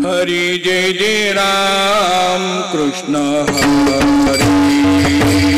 हरि जय जय राम कृष्ण हरि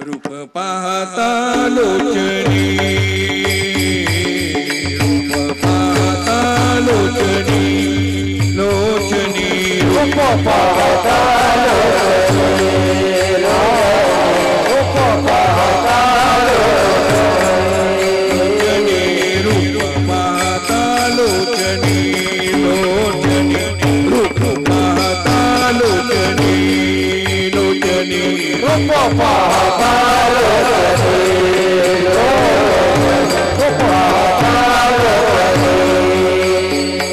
रूप पाहता लोचनी रूप पाहता लोचनी लोचनी रूप पाहता लोचनी रूप पाहता लोचनी रूप पाहता लोचनी लोचनी रूप पाहता लोचनी लोचनी रूप पाहता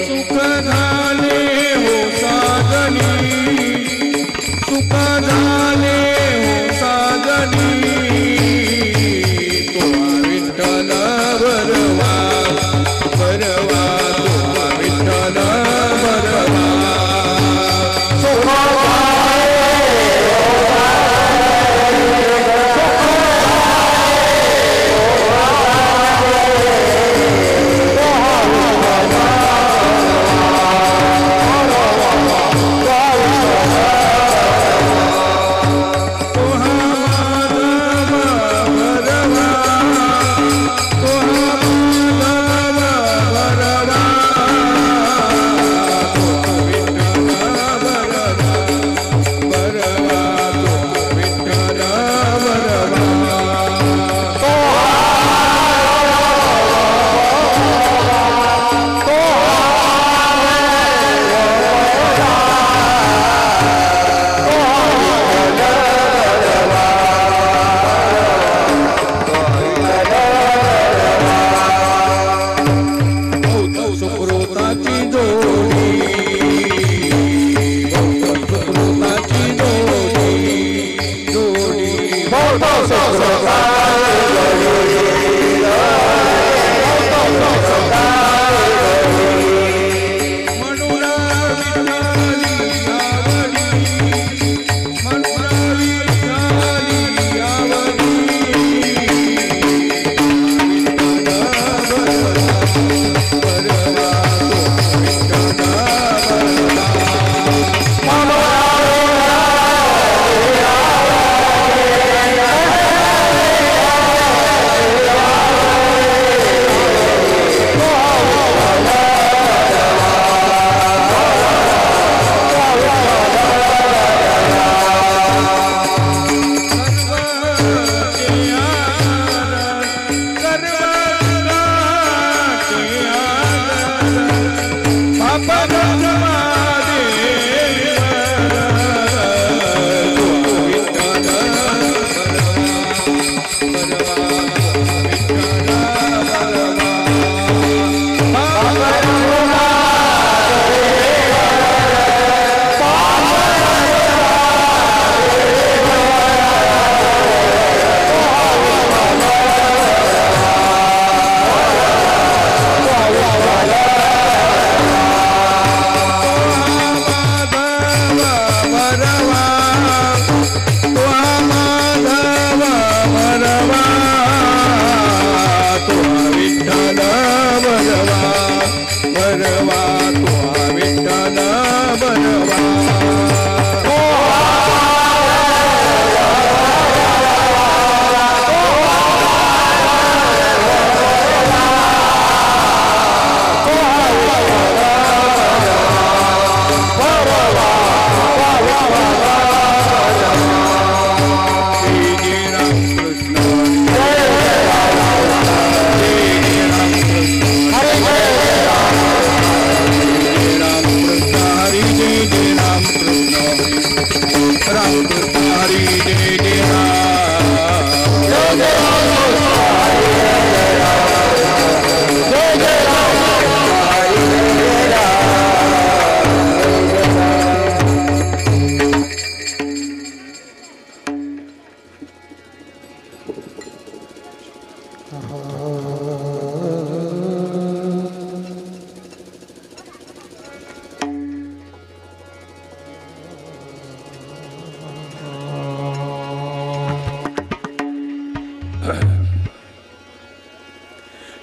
सुख झाले हो सागनी सुख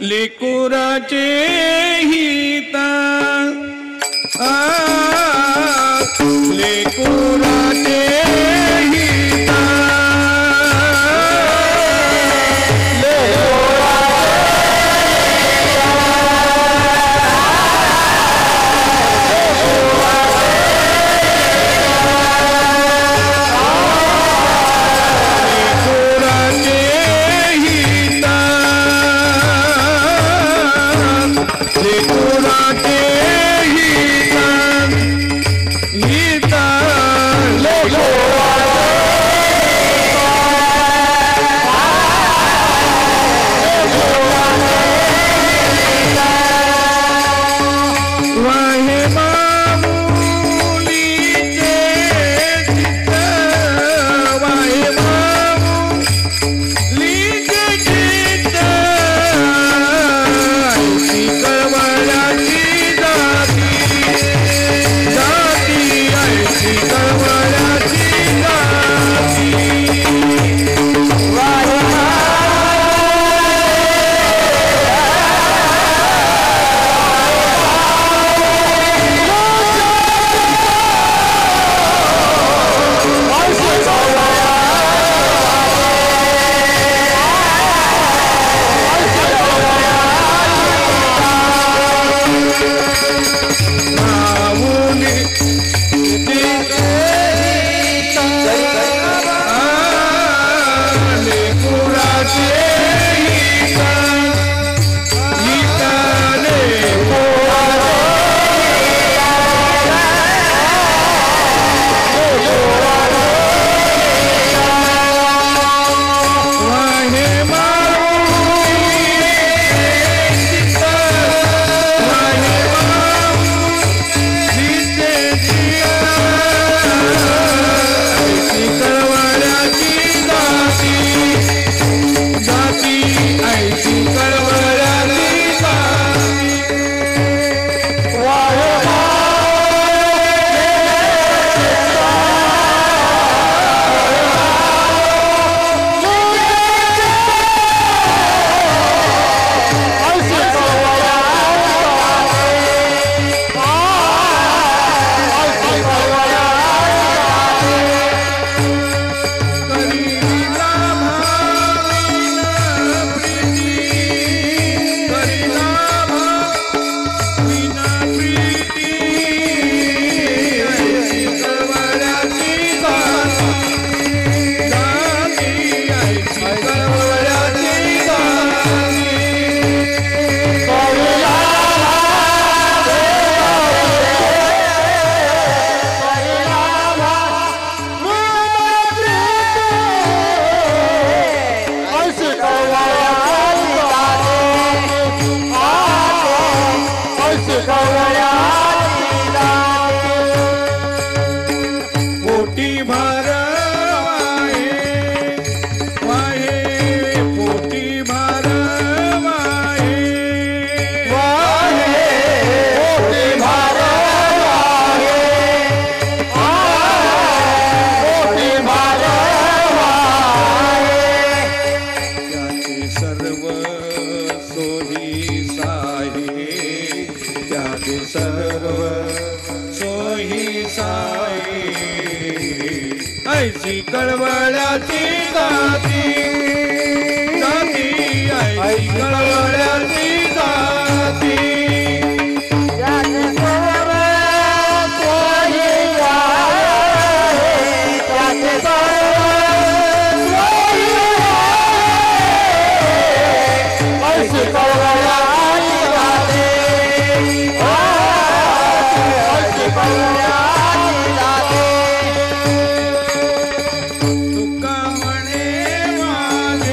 लेकुराचे हिता लेकुराचे हिता ऐसी कळवळ्याची जाती जाती ऐसी कळवळ्याची जाती तुका म्हणे माझा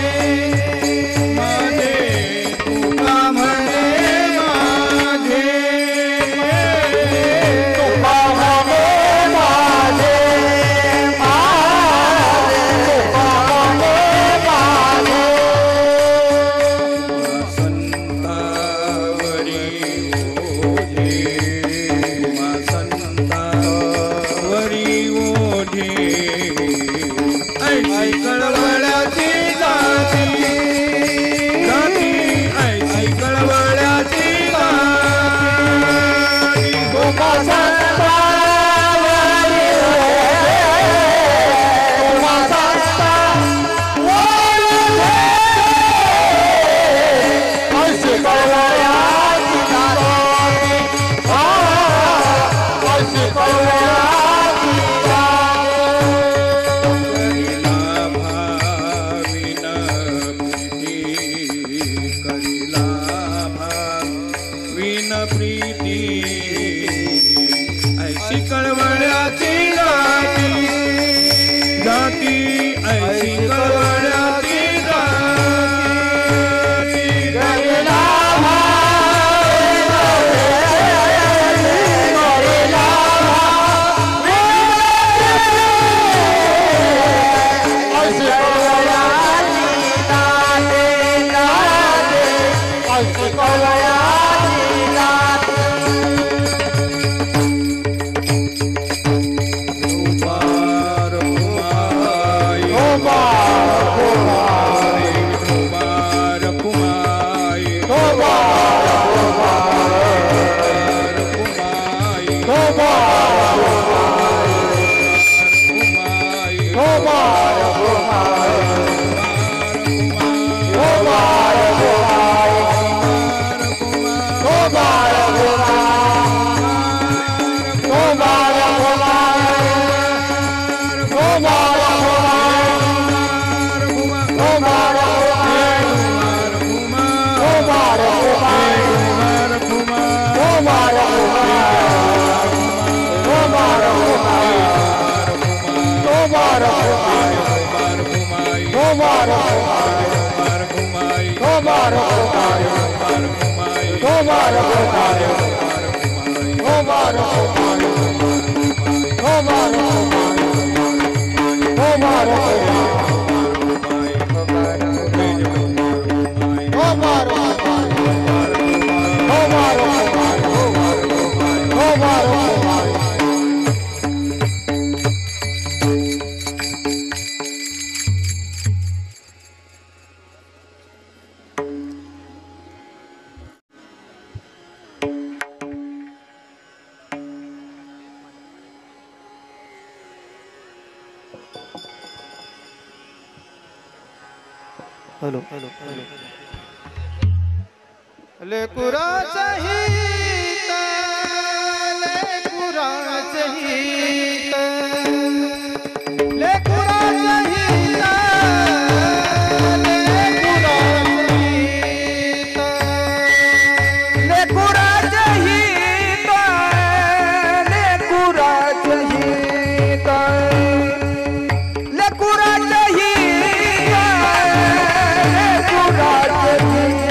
न प्रीती ऐसी कळवळ्याची जाती जाती ऐसी कळवळ्याची जाती गरिला हेलो लेकुरा चाहित लेकुरा चाहित लेकुरा चाहित लेकुरा चाहित लेकुरा चाहित लेकुरा चाहित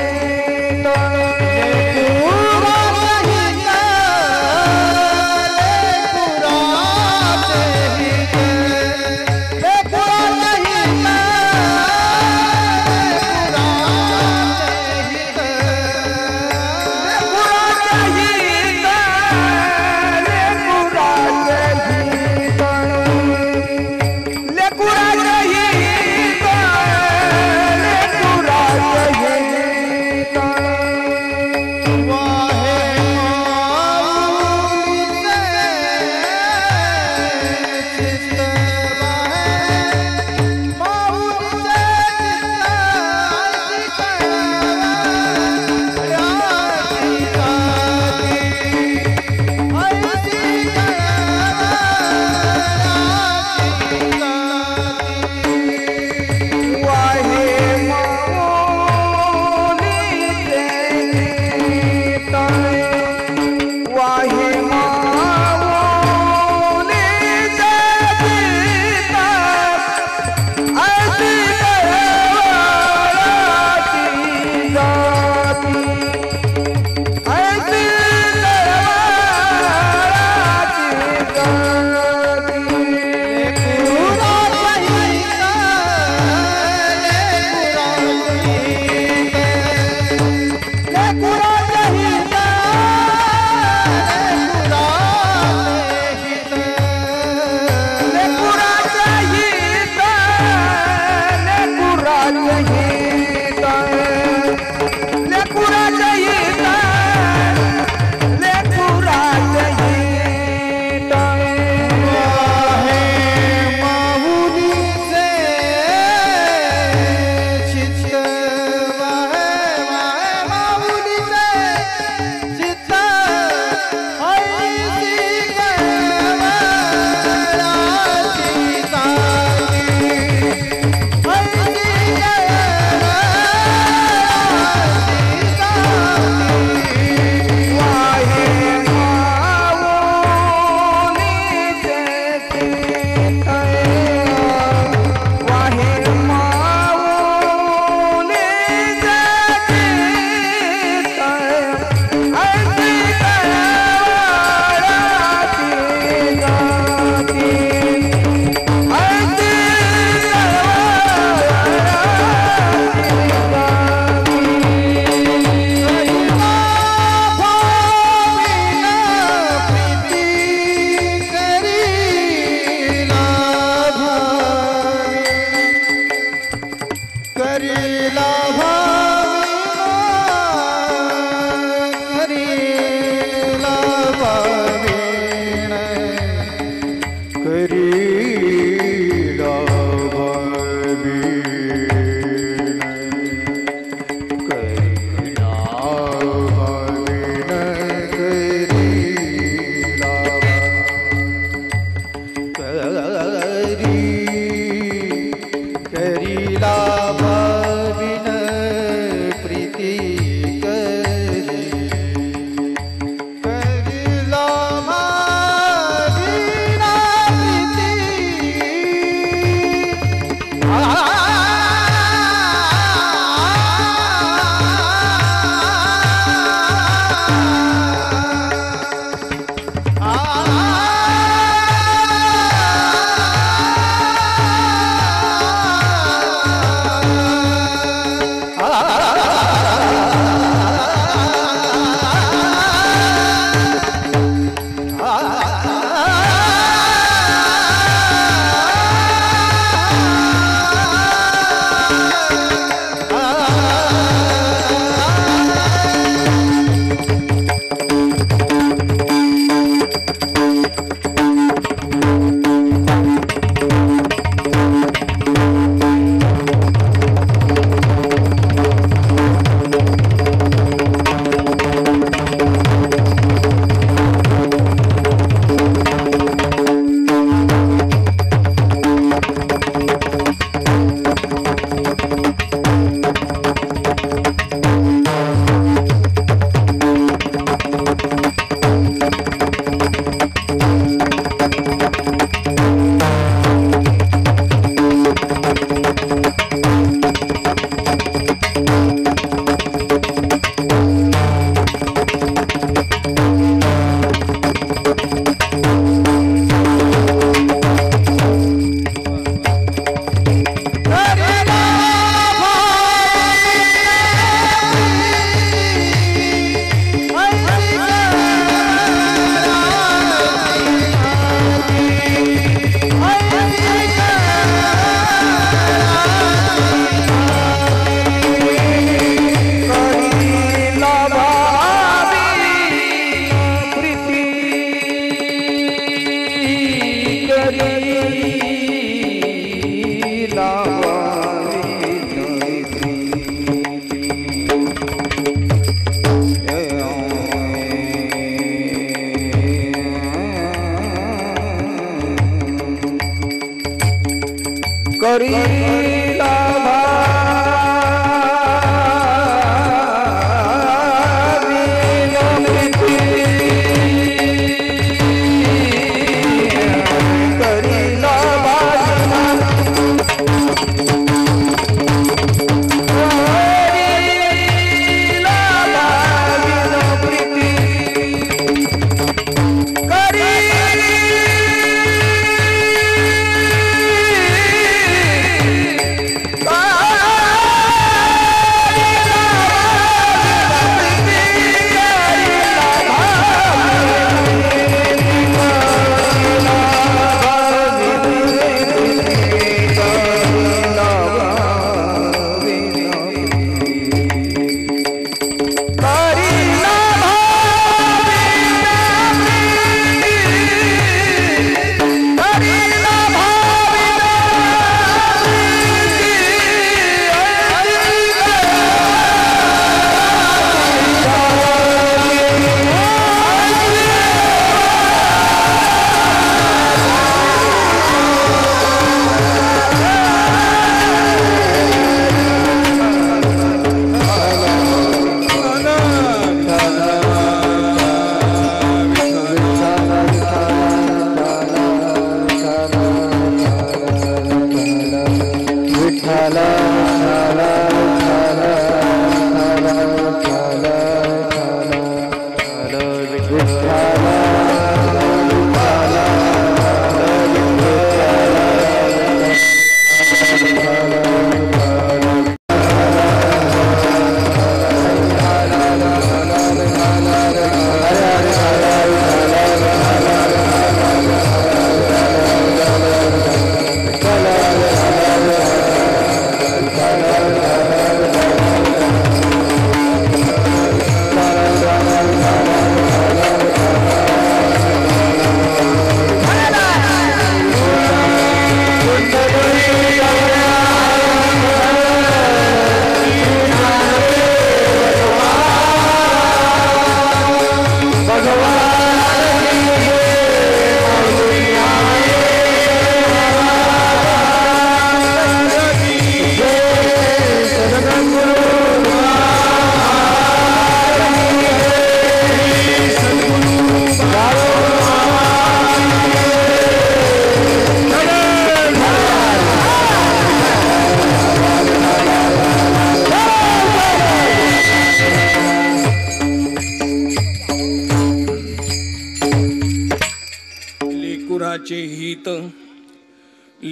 करीला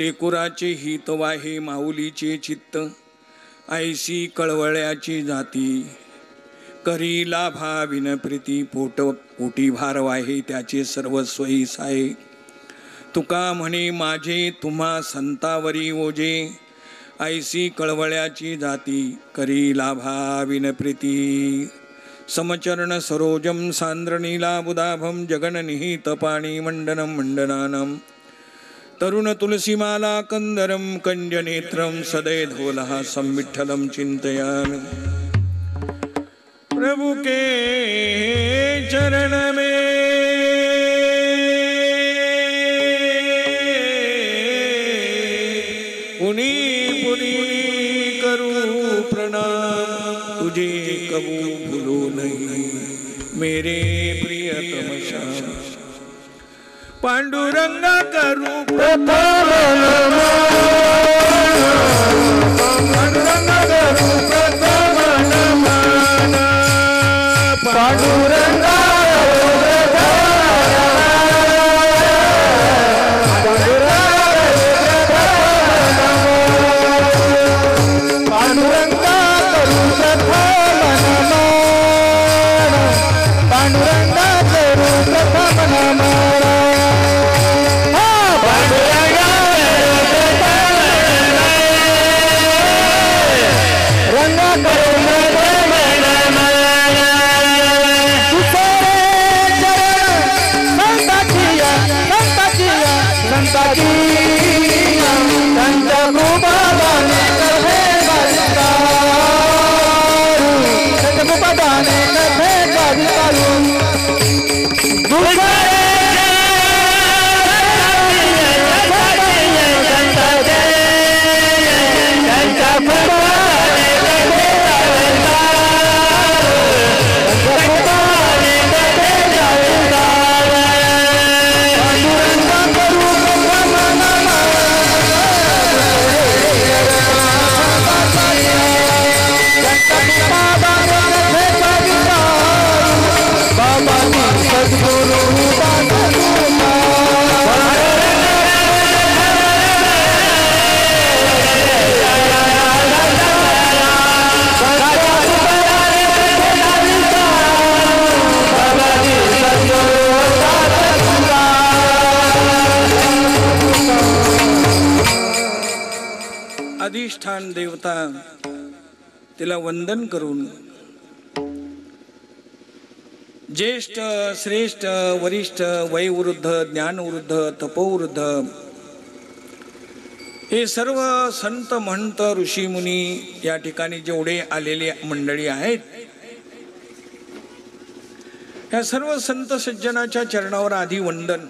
लेकुराचे हित वाहे माऊलीचे चित्त ऐसी कळवळ्याची जाती करी लाभा विनप्रीती पोटी भार वाहे त्याचे सर्वस्वही साये तुका म्हणे माझे तुम्हा संतावरी ओजे ऐसी कळवळ्याची जाती करी लाभा विनप्रीती समचरण सरोजम सांद्रनीलाबुदाभम जगननिहित पाणी मंडनम मंडनानम तरुण तुलसीमाला कंदरम कंजनेत्रम सदै धोलः संविठ्ठलम चिंतयामि प्रभु के चरण में पुनि पुनि करूं प्रणाम तुझे कबू भूलो नहीं मेरे प्रियतम श्याम पांडुरंगा करू प्रथम नमन पांडुरंगा करू प्रथम नमन पांडुरंगा सद्गुरु अधिष्ठान देवता तिला वंदन करून ज्येष्ठ श्रेष्ठ वरिष्ठ वयोवृद्ध ज्ञानवृद्ध तपोवृद्ध हे सर्व संत महंत ऋषी मुनी या ठिकाणी जेवढे आलेले मंडळी आहेत या सर्व संत सज्जनाच्या चरणावर आधी वंदन,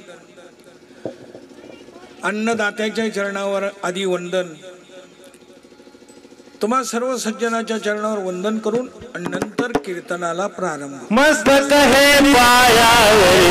अन्नदात्याच्या चरणावर आधी वंदन, तुम्हा सर्व सज्जनाच्या चरणावर वंदन करून आणि नंतर कीर्तनाला प्रारंभ। मस्तक हे पायावरी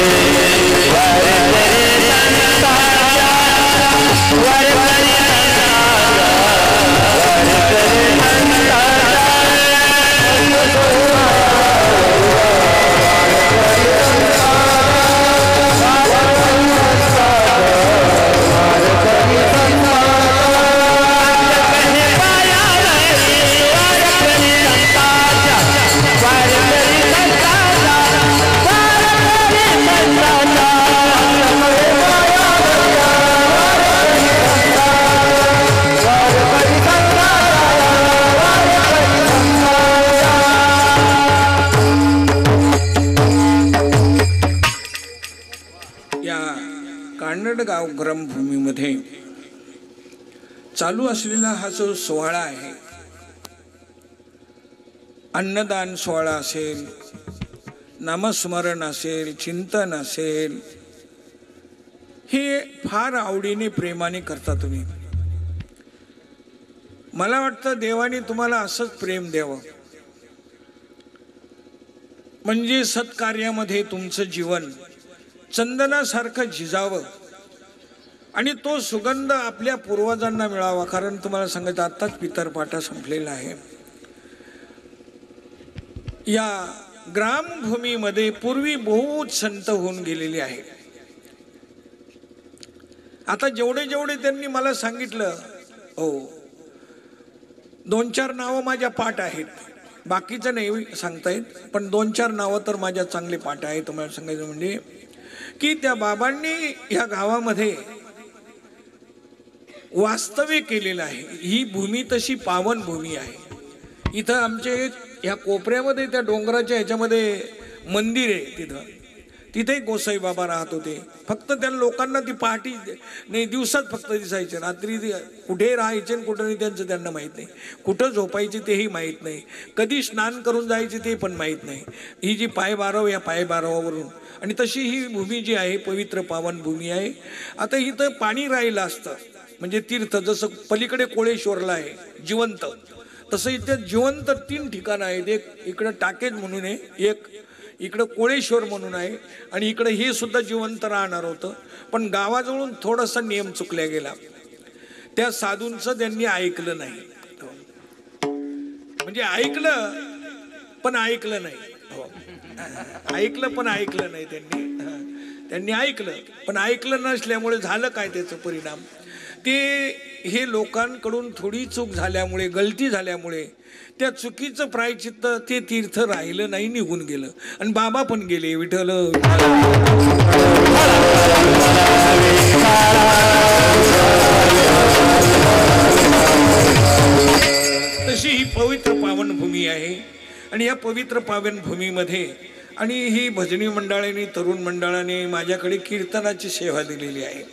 गाव ग्रामभूमीमध्ये चालू असलेला हा जो सोहळा आहे, अन्नदान सोहळा असेल, नामस्मरण असेल, चिंतन असेल, हे फार आवडीने प्रेमाने करता तुम्ही। मला वाटतं देवाने तुम्हाला असंच प्रेम द्यावं, म्हणजे सत्कार्यामध्ये तुमचं जीवन चंदनासारखं झिजावं आणि तो सुगंध आपल्या पूर्वजांना मिळावा। कारण तुम्हाला सांगायचं आताच पितरपाटा संपलेला आहे। या ग्रामभूमीमध्ये पूर्वी बहुत संत होऊन गेलेले आहेत। आता जेवढे जेवढे त्यांनी मला सांगितलं, हो 2-4 नावं माझ्या पाठ आहेत, बाकीचं नाही सांगता येत, पण 2-4 नावं तर माझ्या चांगले पाठ आहेत। तुम्हाला सांगायचं म्हणजे की त्या बाबांनी या गावामध्ये वास्तव्य केलेलं आहे। ही भूमी तशी पावन भूमी आहे। इथं आमचे ह्या कोपऱ्यामध्ये त्या डोंगराच्या ह्याच्यामध्ये मंदिर आहे, तिथे गोसाई बाबा राहत होते। फक्त त्या लोकांना ती पहाटी नाही, दिवसात फक्त दिसायचे, रात्री कुठे राहायचे आणि कुठे नाही त्यांचं त्यांना माहीत नाही, कुठं झोपायचे तेही माहीत नाही, कधी स्नान करून जायचे ते पण माहीत नाही। ही जी पायबारव या पायबारवावरून, आणि तशी ही भूमी जी आहे पवित्र पावन भूमी आहे। आता इथं पाणी राहिलं असतं म्हणजे तीर्थ, जसं पलीकडे कोळेश्वरला आहे जिवंत, तसं इथे जिवंत 3 ठिकाणं आहेत। एक इकडं टाकेज म्हणून आहे, एक इकडं कोळेश्वर म्हणून आहे, आणि इकडं हे सुद्धा जिवंत राहणार होतं, पण गावाजवळून थोडासा नियम चुकला गेला। त्या साधूंचं त्यांनी ऐकलं नाही, म्हणजे ऐकलं पण ऐकलं नाही, ऐकलं पण ऐकलं नाही त्यांनी ऐकलं पण ऐकलं नसल्यामुळे झालं काय त्याचं परिणाम, ते हे लोकांकडून थोडी चूक झाल्यामुळे, गलती झाल्यामुळे त्या चुकीचं प्रायचित्त ते तीर्थ राहिलं नाही, निघून गेलं, आणि बाबा पण गेले। विठ्ठल तशी ही पवित्र पावन भूमी आहे। आणि या पवित्र पावन भूमीमध्ये आणि ही भजनी मंडळाने, तरुण मंडळाने माझ्याकडे कीर्तनाची सेवा दिलेली आहे।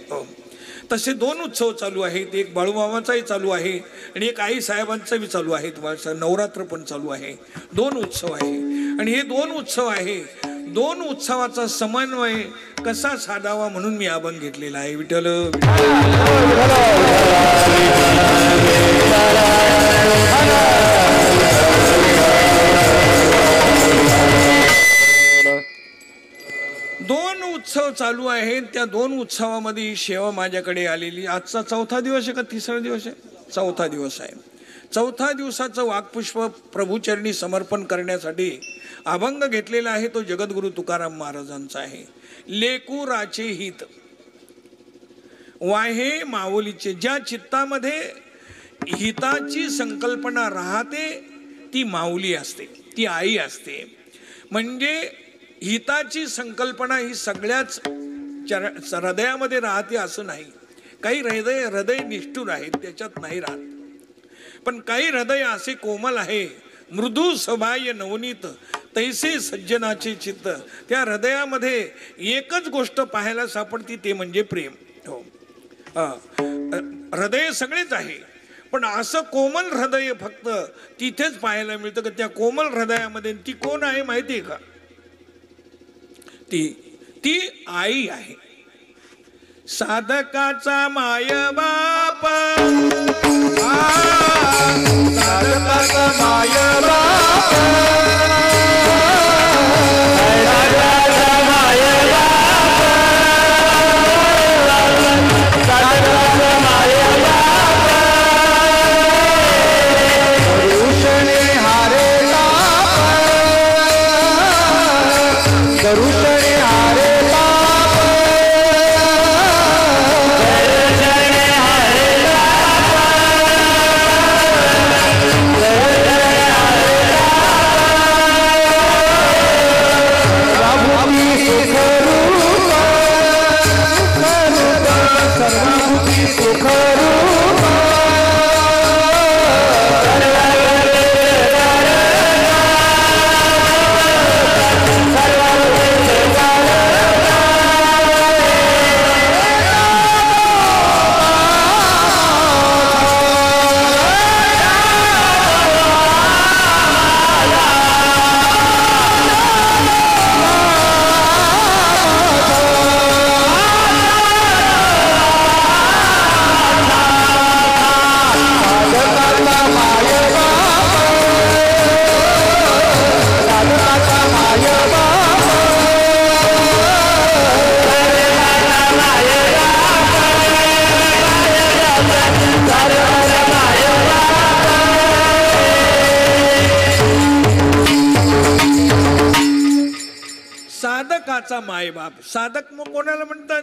तसे 2 उत्सव चालू आहेत, एक बाळूमामाचाही चालू आहे आणि एक आई साहेबांचा बी चालू आहे। तुम्हाला नवरात्र पण चालू आहे, 2 उत्सव आहे। आणि हे 2 उत्सव आहे, 2 उत्सवाचा समन्वय कसा साधावा म्हणून मी अभंग घेतलेला आहे। विठ्ठल दोन उत्सव चालू आहेत, त्या 2 उत्सवामध्ये सेवा माझ्याकडे आलेली। आजचा 4था दिवस आहे का 3रा दिवस आहे? 4था दिवस आहे। चौथा दिवसाचं वाक्पुष्प प्रभूचरणी समर्पण करण्यासाठी अभंग घेतलेला आहे तो जगद्गुरु तुकाराम महाराजांचा आहे. लेकुराचे हित वाहे माऊलीचे. ज्या चित्तामध्ये हिताची संकल्पना राहते ती माऊली असते, ती आई असते. म्हणजे हिताची संकल्पना ही सगळ्याच हृदयामध्ये राहते असं नाही. काही हृदय निष्ठुर आहेत, त्याच्यात नाही राहत. पण काही हृदय असे कोमल आहे, मृदू सबाय नवनीत तैसे सज्जनाचे चित्त. त्या हृदयामध्ये एकच गोष्ट पाहायला सापडती, ते म्हणजे प्रेम. हो, हृदय सगळेच आहे, पण असं कोमल हृदय फक्त तिथेच पाहायला मिळतं. का त्या कोमल हृदयामध्ये ती कोण आहे माहिती आहे का? ती आई आहे. साधकाचा माय बाप, साधकाचा माय बाप, साधकाचा मायबाप. साधक मग कोणाला म्हणतात?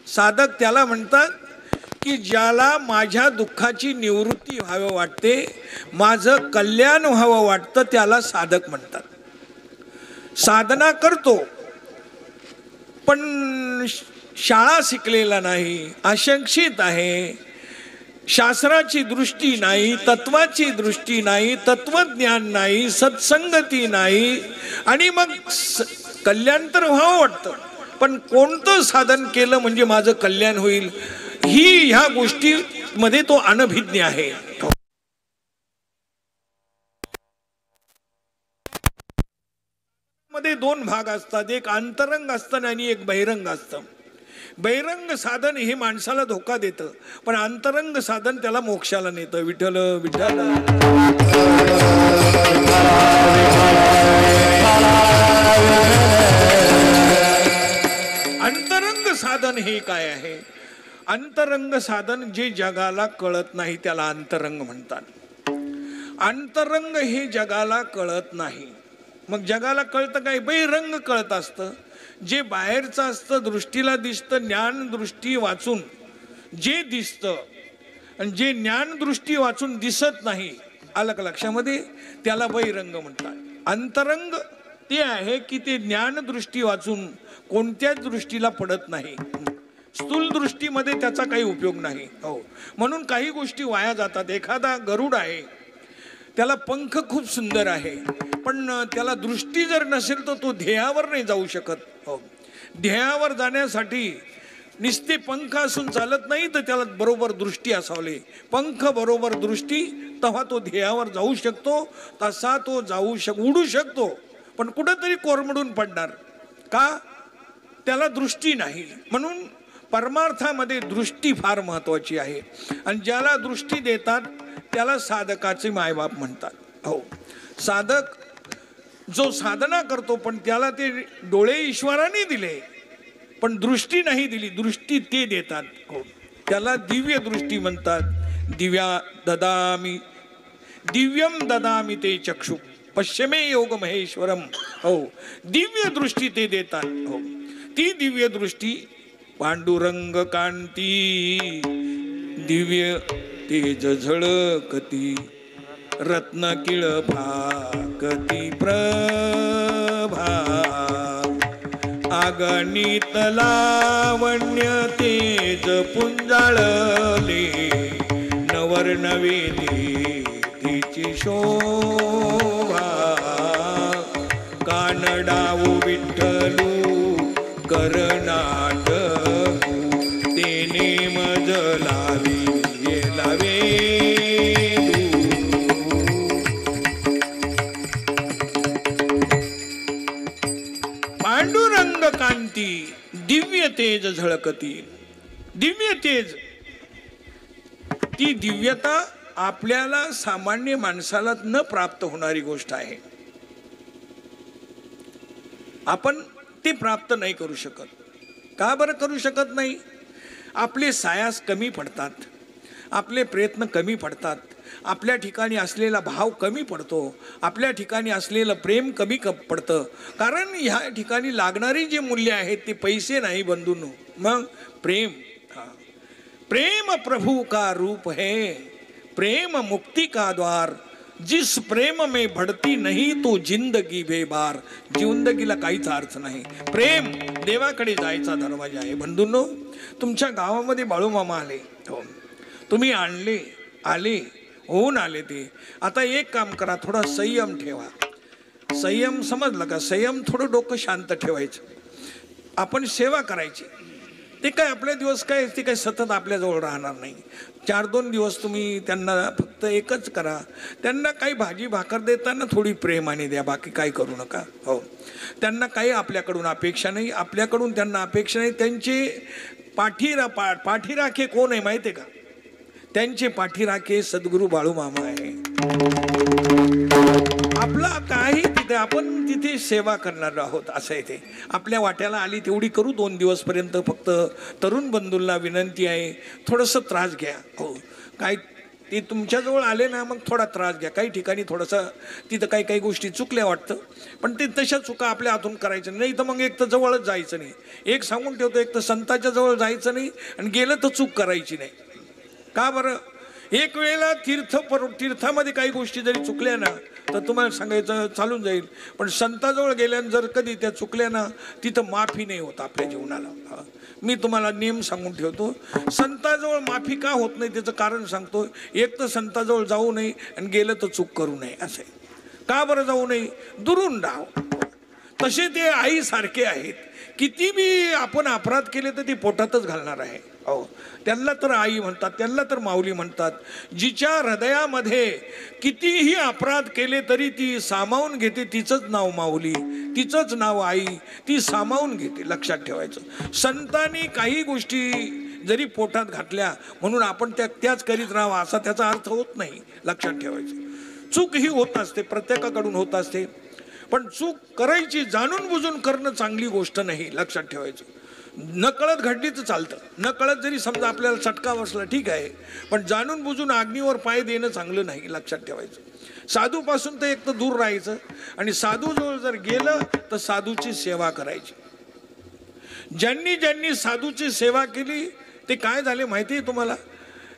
साधक त्याला म्हणतात की ज्याला माझ्या दुःखाची निवृत्ती व्हावं वाटते, माझं कल्याण व्हावं वाटतं, त्याला साधक म्हणतात. साधना करतो पण शाळा शिकलेला नाही, अशिक्षित आहे, शास्त्राची दृष्टी नाही, तत्वाची दृष्टी नाही, तत्वज्ञान नाही, सत्संगती नाही, आणि मग कल्याण तर व्हावं वाटतं, पण कोणतं साधन केलं म्हणजे माझं कल्याण होईल, ही ह्या गोष्टीमध्ये तो अनभिज्ञ आहे. मध्ये दोन भाग असतात, एक अंतरंग असतं आणि एक बहिरंग असतं. बहिरंग साधन हे माणसाला धोका देतं, पण अंतरंग साधन त्याला मोक्षाला नेतं. विठ्ठल विठ्ठल. अंतरंग साधन हे काय आहे? अंतरंग साधन जे जगाला कळत नाही त्याला अंतरंग म्हणतात. अंतरंग हे जगाला कळत नाही. मग जगाला कळतं काय? बहिरंग कळत असतं. जे बाहेरचं असतं, दृष्टीला दिसतं, ज्ञान दृष्टी वाचून जे दिसतं, आणि जे ज्ञान दृष्टी वाचून दिसत नाही, आलं का लक्षामध्ये, त्याला बहिरंग म्हणतात. अंतरंग ते आहे की ते ज्ञान दृष्टी वाचून कोणत्याच दृष्टीला पडत नाही, स्थूल दृष्टीमध्ये त्याचा काही उपयोग नाही. हो, म्हणून काही गोष्टी वाया जातात. एखादा गरुड आहे, त्याला पंख खूप सुंदर आहे, पण त्याला दृष्टी जर नसेल तर तो ध्येयावर नाही जाऊ शकत. हो, ध्येयावर जाण्यासाठी नुसते पंख असून चालत नाही, तर त्याला बरोबर दृष्टी असावली. पंख बरोबर दृष्टी, तेव्हा तो ध्येयावर जाऊ शकतो. तसा तो उडू शकतो, पण कुठंतरी कोरमडून पडणार. का? त्याला दृष्टी नाही. म्हणून परमार्थामध्ये दृष्टी फार महत्वाची आहे, आणि ज्याला दृष्टी देतात त्याला साधकाचे मायबाप म्हणतात. हो, साधक जो साधना करतो, पण त्याला ते डोळे ईश्वराने दिले, पण दृष्टी नाही दिली, दृष्टी ते देतात. हो, त्याला दिव्य दृष्टी म्हणतात. दिव्यम ददामी ते चक्षु पश्चिमे योग महेश्वरम. हो, दिव्य दृष्टी ते देतात. हो, ती दिव्य दृष्टी पांडुरंग कांती दिव्य तेज झळकती रत्न किळ फाकती प्रभा आगणित लावण्य तेज पुंजाळले नवर्णवे तिची शोभा कानडाऊ विठ्ठलू करनाटकू तेने मजलावी येलावे पांडुरंग कांती दिव्य तेज झळकती. दिव्य तेज, ती दिव्यता आपल्याला सामान्य माणसाला न प्राप्त होणारी गोष्ट आहे. आपण ती प्राप्त नाही करू शकत. का बरं करू शकत नाही? आपले सायास कमी पडतात, आपले प्रयत्न कमी पडतात, आपल्या ठिकाणी असलेला भाव कमी पडतो, आपल्या ठिकाणी असलेलं प्रेम कमी पडतं. कारण ह्या ठिकाणी लागणारी जी मूल्य आहेत ती पैसे नाही बंधूंनो, मग प्रेम. प्रेम प्रभु का रूप है, प्रेम मुक्ति का द्वार, जिस प्रेम में बढ़ती नहीं तो जिंदगी बेबार. जिंदगीला काहीच अर्थ नाही. प्रेम देवाकडे जायचा दरवाजा आहे. बंधूंनो, तुमच्या गावामध्ये बाळूमामा आले, हो, तुम्ही आले होऊन आले ते. आता एक काम करा, थोडा संयम ठेवा. संयम समजलं का? संयम, थोडं डोकं शांत ठेवायचं. आपण सेवा करायची. ते काय आपले दिवस काय, ते काय सतत आपल्याजवळ राहणार नाही. 4-2 दिवस तुम्ही त्यांना फक्त एकच करा, त्यांना काही भाजी भाकर देताना थोडी प्रेमाने द्या, बाकी काही करू नका. हो, त्यांना काही आपल्याकडून अपेक्षा नाही, आपल्याकडून त्यांना अपेक्षा नाही. त्यांचे पाठीराखे कोण आहे माहिती आहे का? त्यांचे पाठीराखे सद्गुरू बाळूमामा आहे. आपला काही तिथे, आपण तिथे सेवा करणार आहोत असं आहे. ते आपल्या वाट्याला आली तेवढी करू 2 दिवसपर्यंत. फक्त तरुण बंधूंना विनंती आहे, थोडंसं त्रास घ्या. हो, काय ते तुमच्याजवळ आले ना, मग थोडा त्रास घ्या. काही ठिकाणी थोडंसं तिथं काही गोष्टी चुकल्या वाटतं, पण ते तशा चुका आपल्या हातून करायच्या नाही. तर मग एक तर जवळच जायचं नाही. एक सांगून ठेवतो, एक तर संतांच्या जवळ जायचं नाही, आणि गेलं तर चूक करायची नाही. का बरं? एक वेळेला तीर्थामध्ये काही गोष्टी जरी चुकल्या ना, तर तुम्हाला सांगायचं चालून जाईल, पण संताजवळ गेल्यानं जर कधी त्या चुकल्या ना, तिथं माफी नाही होत आपल्या जीवनाला. मी तुम्हाला नेम सांगून ठेवतो, संताजवळ माफी का होत नाही त्याचं कारण सांगतो. एक तर संताजवळ जाऊ नये, आणि गेलं तर चूक करू नये असं आहे. का बरं जाऊ नये? दुरून राहाव. तसे ते आईसारखे आहेत. किती बी आपण अपराध केले तर ती पोटातच घालणार आहे. हो, त्यांना तर आई म्हणतात, त्यांना तर माऊली म्हणतात. जिच्या हृदयामध्ये कितीही अपराध केले तरी ती सामावून घेते, तिचंच नाव माऊली, तिचंच नाव आई, ती सामावून घेते. लक्षात ठेवायचं. संतांनी काही गोष्टी जरी पोटात घातल्या म्हणून आपण त्याच करीत राहावा असा त्याचा अर्थ होत नाही. लक्षात ठेवायचं. चूक ही होत असते, प्रत्येकाकडून होत असते, पण चूक करायची जाणून बुजून करणं चांगली गोष्ट नाही. लक्षात ठेवायचं. नकळत घडली तर चालतं, नकळत जरी समजा आपल्याला चटका बसला ठीक आहे, पण जाणून बुजून अग्नीवर पाय देणं चांगलं नाही. लक्षात ठेवायचं. साधूपासून तर एक तर दूर राहायचं, आणि साधूजवळ जर गेलं तर साधूची सेवा करायची. ज्यांनी ज्यांनी साधूची सेवा केली ते काय झाले माहिती आहे तुम्हाला?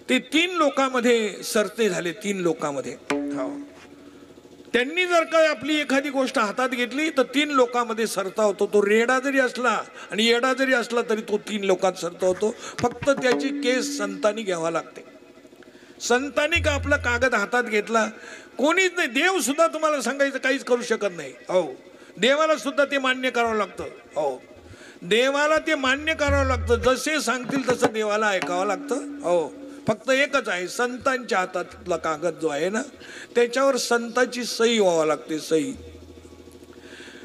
ते 3 लोकांमध्ये सरते झाले. 3 लोकांमध्ये. हो, त्यांनी जर काय आपली एखादी गोष्ट हातात घेतली तर 3 लोकांमध्ये सरता होतो. तो रेडा जरी असला आणि येडा जरी असला तरी तो 3 लोकात सरता होतो. फक्त त्याची केस संतांनी घ्यावा लागते. संतांनी का आपला कागद हातात घेतला, कोणीच नाही. देव सुद्धा तुम्हाला सांगायचं काहीच करू शकत नाही. हो, देवाला सुद्धा ते मान्य करावं लागतं. हो, देवाला ते मान्य करावं लागतं. जसे सांगतील तसं देवाला ऐकावं लागतं. हो, फक्त एकच आहे, संतांच्या हातातला कागद जो आहे ना, त्याच्यावर संतांची सही व्हावं लागते. सही.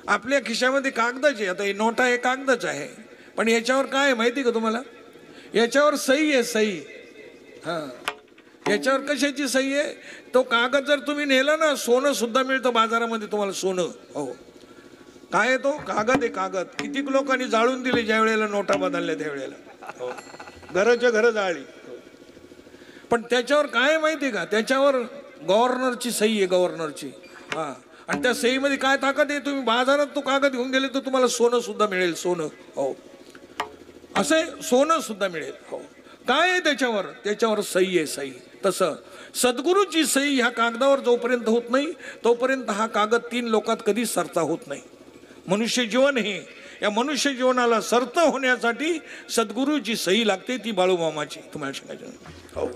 आपल्या खिशामध्ये कागदाची, आता हे नोटा हे कागदाच आहे, पण याच्यावर काय आहे माहिती का तुम्हाला? याच्यावर सही आहे. सही. हां, याच्यावर कशाची सही आहे? तो कागद जर तुम्ही नेला ना, सोनं सुद्धा मिळतं बाजारामध्ये तुम्हाला, सोनं. हो, काय आहे तो? कागद आहे. कागद किती लोकांनी जाळून दिले ज्या वेळेला नोटा बदलल्या त्यावेळेला. हो, घराच्या घरं जाळली. पण त्याच्यावर काय माहिती का, त्याच्यावर गव्हर्नरची सही आहे, गव्हर्नरची. हा, आणि त्या सहीमध्ये काय ताकद आहे, तुम्ही बाजारात तो कागद घेऊन गेले तर तुम्हाला सोनं सुद्धा मिळेल, सोनं. हो, असे सोनं सुद्धा मिळेल. हो, काय आहे त्याच्यावर, त्याच्यावर सही आहे, सही. तसं सद्गुरूची सही ह्या कागदावर जोपर्यंत होत नाही तोपर्यंत हा कागद 3 लोकात कधीच सरता होत नाही. मनुष्य जीवन हे, या मनुष्य जीवनाला सरत होण्यासाठी सद्गुरूची सही लागते, ती बाळूमामाची. तुम्हाला सांगायचं, हो,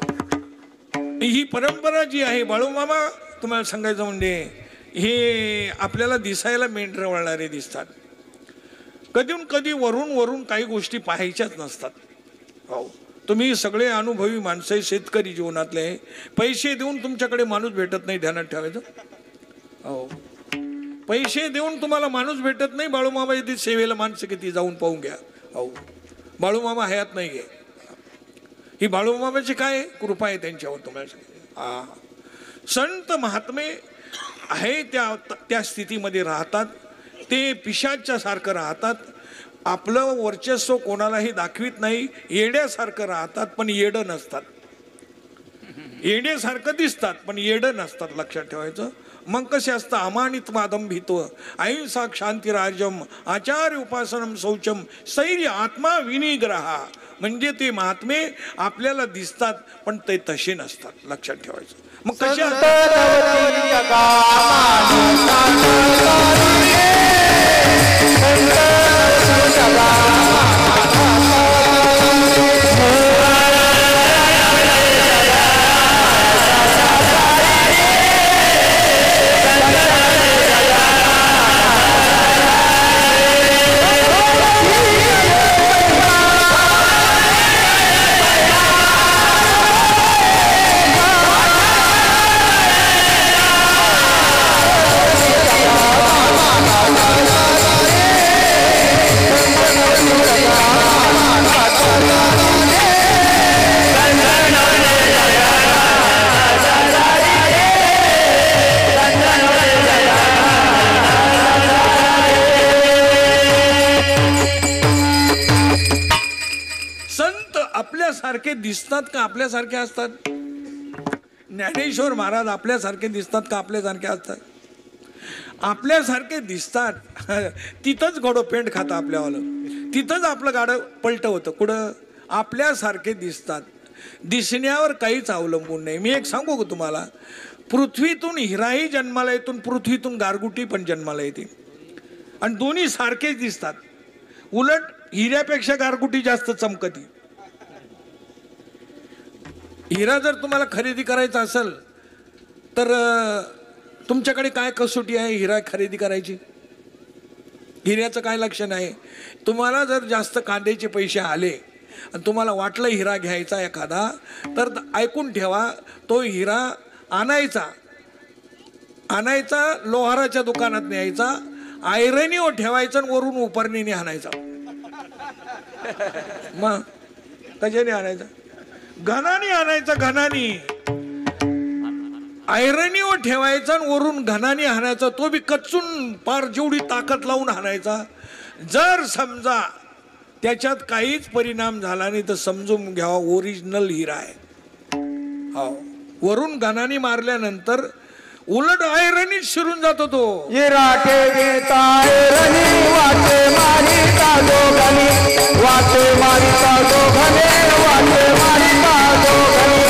ही परंपरा जी आहे बाळूमामा, तुम्हाला सांगायचं म्हणजे हे आपल्याला दिसायला मेंढरं वळणारे दिसतात, कधीहून कधी वरून वरून काही गोष्टी पाहायच्याच नसतात. हो, तुम्ही सगळे अनुभवी माणसं, शेतकरी जीवनातले, पैसे देऊन तुमच्याकडे माणूस भेटत नाही, ध्यानात ठेवायचं. हो, पैसे देऊन तुम्हाला माणूस भेटत नाही. बाळूमामा येते सेवेला माणसं किती, जाऊन पाहून घ्या. हो, बाळूमामा हयात नाही आहे. ही बाळूमामाची काय कृपा आहे त्यांच्यावर, तुम्हाला. संत महात्मे आहे त्या स्थितीमध्ये राहतात, ते पिशाच्या सारखं राहतात, आपलं वर्चस्व कोणालाही दाखवित नाही, येड्यासारखं राहतात पण येडं नसतात. येड्यासारखं दिसतात पण येडं नसतात, लक्षात ठेवायचं. मग कसे असतं, अमानित मादंभित्व अहिंसा क्षांतिराजम आचार्य उपासनम शौचम स्थैर्य आत्मा विनिग्रहा. म्हणजे ते महात्मे आपल्याला दिसतात पण ते तसे नसतात, लक्षात ठेवायचं. मग कसे आपल्यासारखे दिसतात का आपल्यासारखे असतात? ज्ञानेश्वर महाराज आपल्यासारखे दिसतात का आपल्यासारखे असतात? आपल्यासारखे दिसतात. तिथंच घोडं पेंट खातं आपल्यावालं, तिथंच आपलं गाडं पलट होतं. कुठं? आपल्यासारखे दिसतात. दिसण्यावर काहीच अवलंबून नाही. मी एक सांगू का तुम्हाला, पृथ्वीतून हिराही जन्माला येतो, पृथ्वीतून गारगुटी पण जन्माला येते, आणि दोन्ही सारखेच दिसतात. उलट हिऱ्यापेक्षा गारगुटी जास्त चमकती. हिरा जर तुम्हाला खरेदी करायचा असेल तर तुमच्याकडे काय कसोटी आहे हिरा खरेदी करायची? हिऱ्याचं काय लक्षण आहे? तुम्हाला जर जास्त कांद्याचे पैसे आले आणि तुम्हाला वाटलं हिरा घ्यायचा एखादा, तर ऐकून ठेवा, तो हिरा आणायचा लोहाराच्या दुकानात न्यायचा, आयरनीवर ठेवायचा आणि वरून उपरणीने आणायचा. मग कशाने आणायचा? घनानी आणायचा, घनानी. आयरनीवर ठेवायचा आणि वरून घनानी हाणायचा, तो बी कच्चून पार जेवढी ताकद लावून हाणायचा. जर समजा त्याच्यात काहीच परिणाम झाला नाही तर समजून घ्यावा ओरिजिनल हिरा आहे. हो, वरून घनानी मारल्यानंतर उलट आयरनीत शिरून जातो तो. हिरा ठेविता आयरनी वाटे मारिता दोघांनी, वाटे मारिता दोघांनी, वाटे मारिता दोघांनी.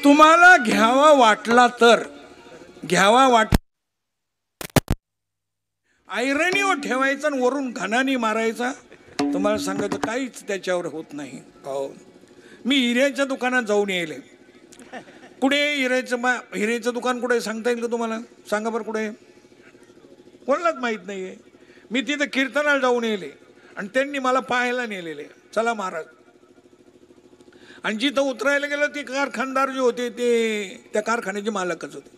तुम्हाला घ्यावा वाटला तर घ्यावा वाट, आयरनीवर ठेवायचा आणि वरून घनानी मारायचा. तुम्हाला सांगायचं काहीच त्याच्यावर होत नाही. हो, मी हिऱ्याच्या दुकानात जाऊन येईल. कुठे हिरेचं दुकान कुठे सांगता येईल का तुम्हाला? सांगा बरं कुठे? कोणालाच माहीत नाही आहे. मी तिथं कीर्तनाला जाऊन येले आणि त्यांनी मला पाहायला नेलेले, चला महाराज. आणि जिथं उतरायला गेलं ते कारखानदार जे होते ते त्या कारखान्याचे मालकच होते.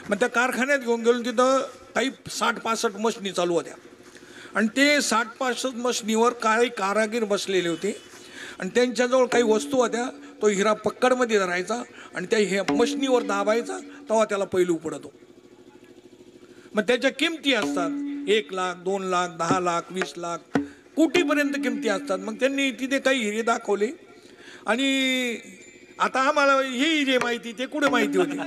मग त्या कारखान्यात घेऊन गेलो, तिथं काही 60-65 मशनी चालू होत्या आणि ते 60-65 मशनीवर काही कारागीर बसलेले होते आणि त्यांच्याजवळ काही वस्तू होत्या. तो हिरा पक्कडमध्ये धरायचा आणि त्या मशनीवर दाबायचा, तेव्हा त्याला पैलू पडतो. मग त्याच्या किमती असतात 1 लाख, 2 लाख, 10 लाख, 20 लाख, कोटीपर्यंत किमती असतात. मग त्यांनी तिथे काही हिरे दाखवले आणि आता आम्हाला हे हिरे माहिती, ते कुठे माहिती होते?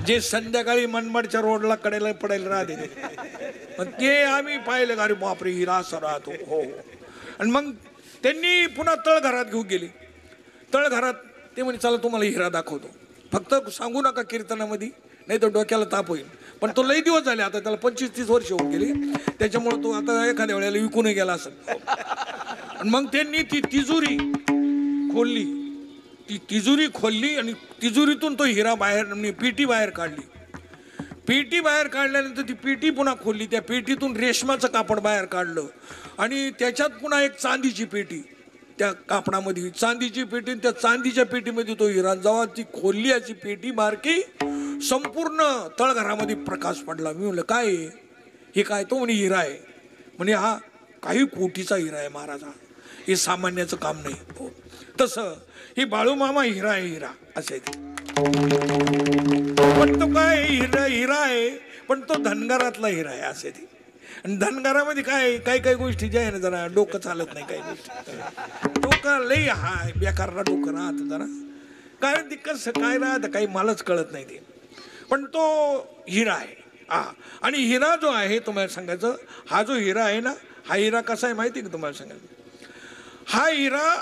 जे संध्याकाळी मनमाडच्या रोडला कडेला पडायला राहते मग ते आम्ही पाहिलं, अरे बापरे हिरा असा राहतो. हो. आणि मग त्यांनी पुन्हा तळघरात घेऊन गेले. तळघरात ते म्हणे चला तुम्हाला हिरा दाखवतो, फक्त सांगू नका कीर्तनामध्ये, नाही तर डोक्याला ताप होईल. पण तो लई दिवस झाले, आता त्याला 25-30 वर्ष होऊन गेले, त्याच्यामुळे तो आता एखाद्या वेळेला विकून गेला असेल. आणि मग त्यांनी ती तिजोरी खोलली, ती तिजोरी खोलली आणि तिजोरीतून तो हिरा बाहेर, पेटी बाहेर काढली. पेटी बाहेर काढल्यानंतर ती पेटी पुन्हा खोलली, त्या पेटीतून रेशमाचं कापड बाहेर काढलं आणि त्याच्यात पुन्हा एक चांदीची पेटी, त्या कापडामध्ये चांदीची पेटी, त्या चांदीच्या पेटीमध्ये तो हिरा. जेव्हा ती खोलली अशी पेटी बारकी, संपूर्ण तळघरामध्ये प्रकाश पडला. मी म्हणलं काय आहे हे? काय? तो म्हणे हिरा आहे. म्हणे हा काही कोटीचा हिरा आहे महाराजा, हे सामान्याचं काम नाही. हो. तसं हे बाळूमामा हिरा आहे, हिरा असे. पण तो काय हिरा आहे, पण तो धनगरातला हिरा आहे असे ते. आणि धनगरामध्ये काय काही गोष्टी ज्या आहे ना, जरा डोकं चालत नाही. काही गोष्टी डोकं लई हाय बेकारला डोकं राहतं जरा, कारण ती कसं काय राहतं काही मलाच कळत नाही ते. पण तो हिरा आहे. आणि हिरा जो आहे तुम्हाला सांगायचं, हा जो हिरा आहे ना, हा हिरा कसा आहे माहिती आहे का तुम्हाला सांगायचं? हा हिरा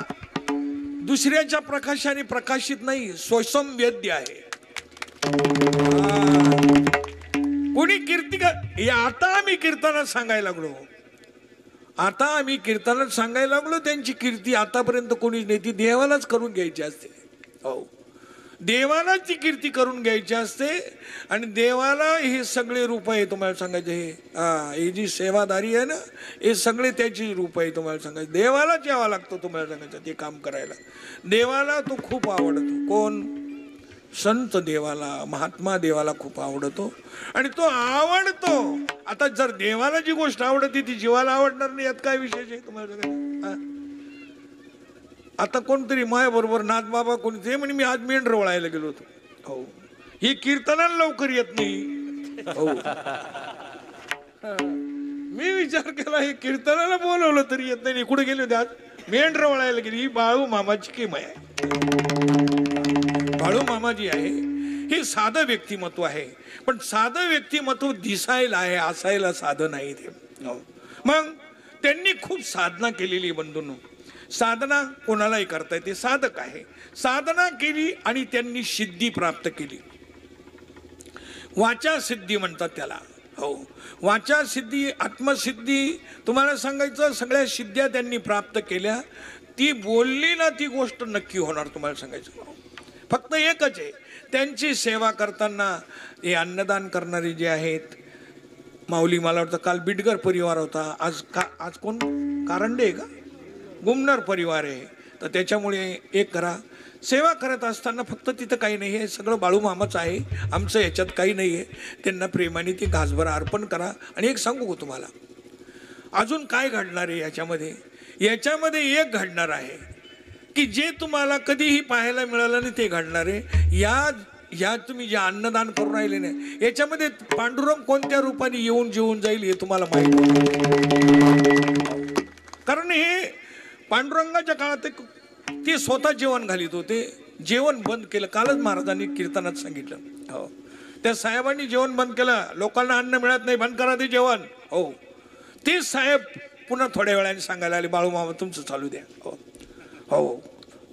दुसऱ्याच्या प्रकाशाने प्रकाशित नाही, स्वसंवेद्य आहे. कोणी आता आम्ही कीर्तनात सांगायला लागलो, त्यांची कीर्ती आतापर्यंत कोणीच नाही, ती देवालाच करून घ्यायची असते. हो, देवालाच ती कीर्ती करून घ्यायची असते. आणि देवाला हे सगळे रूप आहे तुम्हाला सांगायचे. हे जी सेवादारी आहे ना, हे सगळे त्याची रूप आहे तुम्हाला सांगायचं. देवालाच यावं लागतं तुम्हाला सांगायचं ते काम करायला. देवाला तो खूप आवडतो. कोण? संत देवाला, महात्मा देवाला खूप आवडतो आणि तो आवडतो. आता जर देवाला जी गोष्ट आवडते ती जीवाला आवडणार नाही, यात काय विशेष आहे तुम्हाला सांगायचं? आता कोणतरी माया बरोबर नाथबाबा कोणी ते म्हणे मी आज मेंढर वळायला गेलो होतो. हो, ही कीर्तनाला लवकर येत नाही. हो, मी विचार केला हे कीर्तनाला बोलवलं तरी येत नाही, कुठे गेले होते? आज मेंढर वळायला गेली. ही बाळू मामाची किम आहे. बाळू मामाजी आहे हे साधं व्यक्तिमत्व आहे, पण साधं व्यक्तिमत्व दिसायला आहे, असायला साधं नाही ते. मग त्यांनी खूप साधना केलेली बंधूंनो. साधना कोणालाही करता येते, साधक आहे. साधना केली आणि त्यांनी सिद्धी प्राप्त केली. वाचा सिद्धी म्हणतात त्याला. हो, वाचा सिद्धी, आत्मसिद्धी. तुम्हाला सांगायचं सगळ्या सिद्ध्या त्यांनी प्राप्त केल्या. ती बोलली ना ती गोष्ट नक्की होणार तुम्हाला सांगायचं. फक्त एकच आहे, त्यांची सेवा करताना हे अन्नदान करणारे जे आहेत माऊली, मला वाटतं काल बिडगर परिवार होता, आज कोण कारंडे आहे का? गुमनर परिवार आहे. तर त्याच्यामुळे एक करा. सेवा करत असताना फक्त तिथं काही नाही आहे, सगळं बाळूमामाचं आहे, आमचं याच्यात काही नाही आहे. त्यांना प्रेमाने ती घासभर अर्पण करा. आणि एक सांगू का तुम्हाला, अजून काय घडणार आहे याच्यामध्ये एक घडणार आहे की जे तुम्हाला कधीही पाहायला मिळालं नाही ते घडणार आहे. या तुम्ही जे अन्नदान करून राहिले नाही, याच्यामध्ये पांडुरंग कोणत्या रूपाने येऊन जेवून जाईल हे तुम्हाला माहिती. कारण हे पांडुरंगाच्या काळात ते स्वतः जेवण घालीत होते. जेवण बंद केलं. कालच महाराजांनी कीर्तनात सांगितलं. हो, त्या साहेबांनी जेवण बंद केलं. लोकांना अन्न मिळत नाही, बंद करा ते जेवण. हो, ते साहेब पुन्हा थोड्या वेळाने सांगायला आले, बाळूमामा तुमचं चालू द्या. हो हो,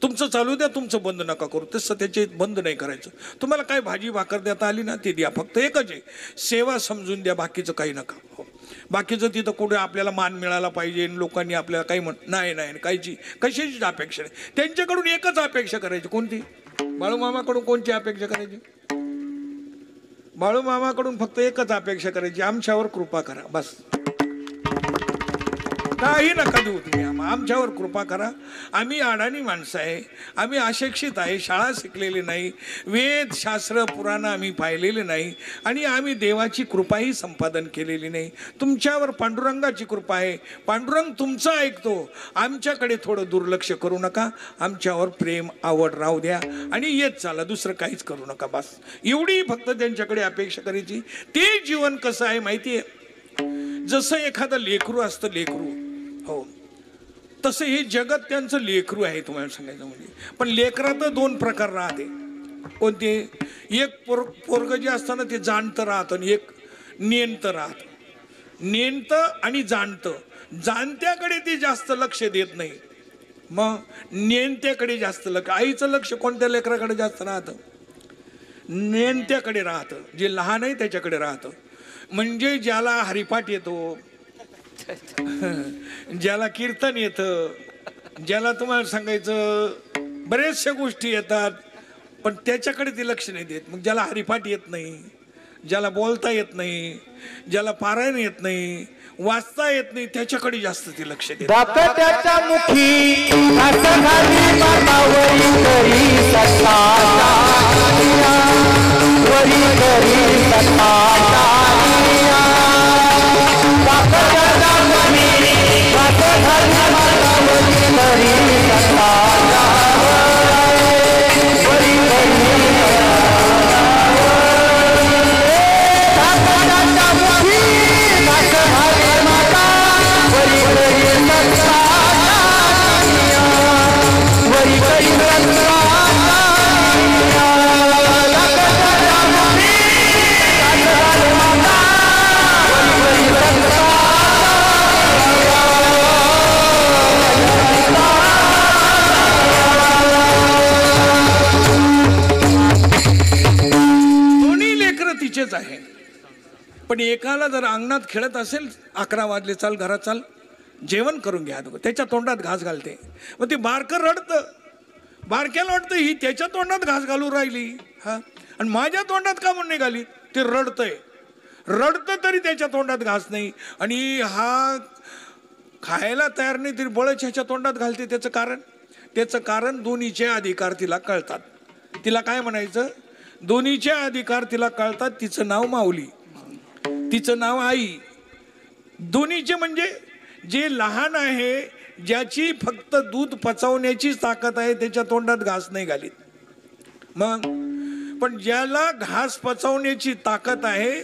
तुमचं चालू द्या, तुमचं बंद नका करू. तसं त्याचे बंद नाही करायचं. तुम्हाला काय भाजी भाकर देता आली ना ते द्या. फक्त एकच आहे, सेवा समजून द्या, बाकीचं काही नका. हो, बाकीचं तिथं कुठे आपल्याला मान मिळाला पाहिजे, लोकांनी आपल्याला काही नाही, कशाचीच अपेक्षा नाही. त्यांच्याकडून एकच अपेक्षा करायची. कोणती? बाळूमामाकडून कोणती अपेक्षा करायची? बाळूमामाकडून फक्त एकच अपेक्षा करायची, आमच्यावर कृपा करा, बस. काही नका देऊ तुम्ही, आमच्यावर कृपा करा. आम्ही अडाणी माणसं आहे, आम्ही अशिक्षित आहे, शाळा शिकलेली नाही, वेद शास्त्र पुराण आम्ही पाहिलेले नाही, आणि आम्ही देवाची कृपाही संपादन केलेली नाही. तुमच्यावर पांडुरंगाची कृपा आहे, पांडुरंग तुमचं ऐकतो. आमच्याकडे थोडं दुर्लक्ष करू नका, आमच्यावर प्रेम आवड राहू द्या आणि येत चाला, दुसरं काहीच करू नका, बस. एवढी फक्त त्यांच्याकडे अपेक्षा करायची. ते जीवन कसं आहे माहिती आहे? जसं एखादं लेकरू असतं, लेकरू, हो, तसं हे जगत त्यांचं लेकरू आहे, तुम्हाला सांगायचं म्हणजे. पण लेकरात दोन प्रकार राहते. कोणते? एक पोरग जे असतं ना, ते जाणतं राहतं आणि एक नेणतं राहतं. नेणतं आणि जाणतं, जाणत्याकडे ते जास्त लक्ष देत नाही, मग नेणत्याकडे जास्त लक्ष. आईचं लक्ष कोणत्या लेकराकडे जास्त राहतं? नेणत्याकडे राहतं. जे लहान आहे त्याच्याकडे राहतं. म्हणजे ज्याला हरिपाठ येतो, ज्याला कीर्तन येतं, ज्याला तुम्हाला सांगायचं बरेचशा गोष्टी येतात, पण त्याच्याकडे ते लक्ष नाही देत. मग ज्याला हरिपाठ येत नाही, ज्याला बोलता येत नाही, ज्याला पारायण येत नाही, वाचता येत नाही, त्याच्याकडे जास्त ते लक्ष देत. त्याच्या मुखी असं घाली मातावरी करी सत्ता, वरी करी सत्ता. आहे. पण एकाला जर अंगणात खेळत असेल, 11 वाजले, चाल घरात चाल, जेवण करून घ्या, त्याच्या तोंडात घास घालते. मग ते बारकं रडतं, बारक्याला वाटतं ही त्याच्या तोंडात घास घालून राहिली, हा, आणि माझ्या तोंडात का म्हणून घाली? ते रडतंय, रडतं तरी त्याच्या तोंडात घास नाही, आणि हा खायला तयार नाही तरी बळच ह्याच्या तोंडात घालते. त्याचं कारण दोन्हीचे अधिकार तिला कळतात. तिला काय म्हणायचं? दोन्हीचे अधिकार तिला कळतात. तिचं नाव माऊली, तिचं नाव आई. दोन्हीचे म्हणजे जे लहान आहे, ज्याची फक्त दूध पचवण्याची ताकद आहे, त्याच्या तोंडात घास नाही घालीत. मग पण ज्याला घास पचवण्याची ताकद आहे,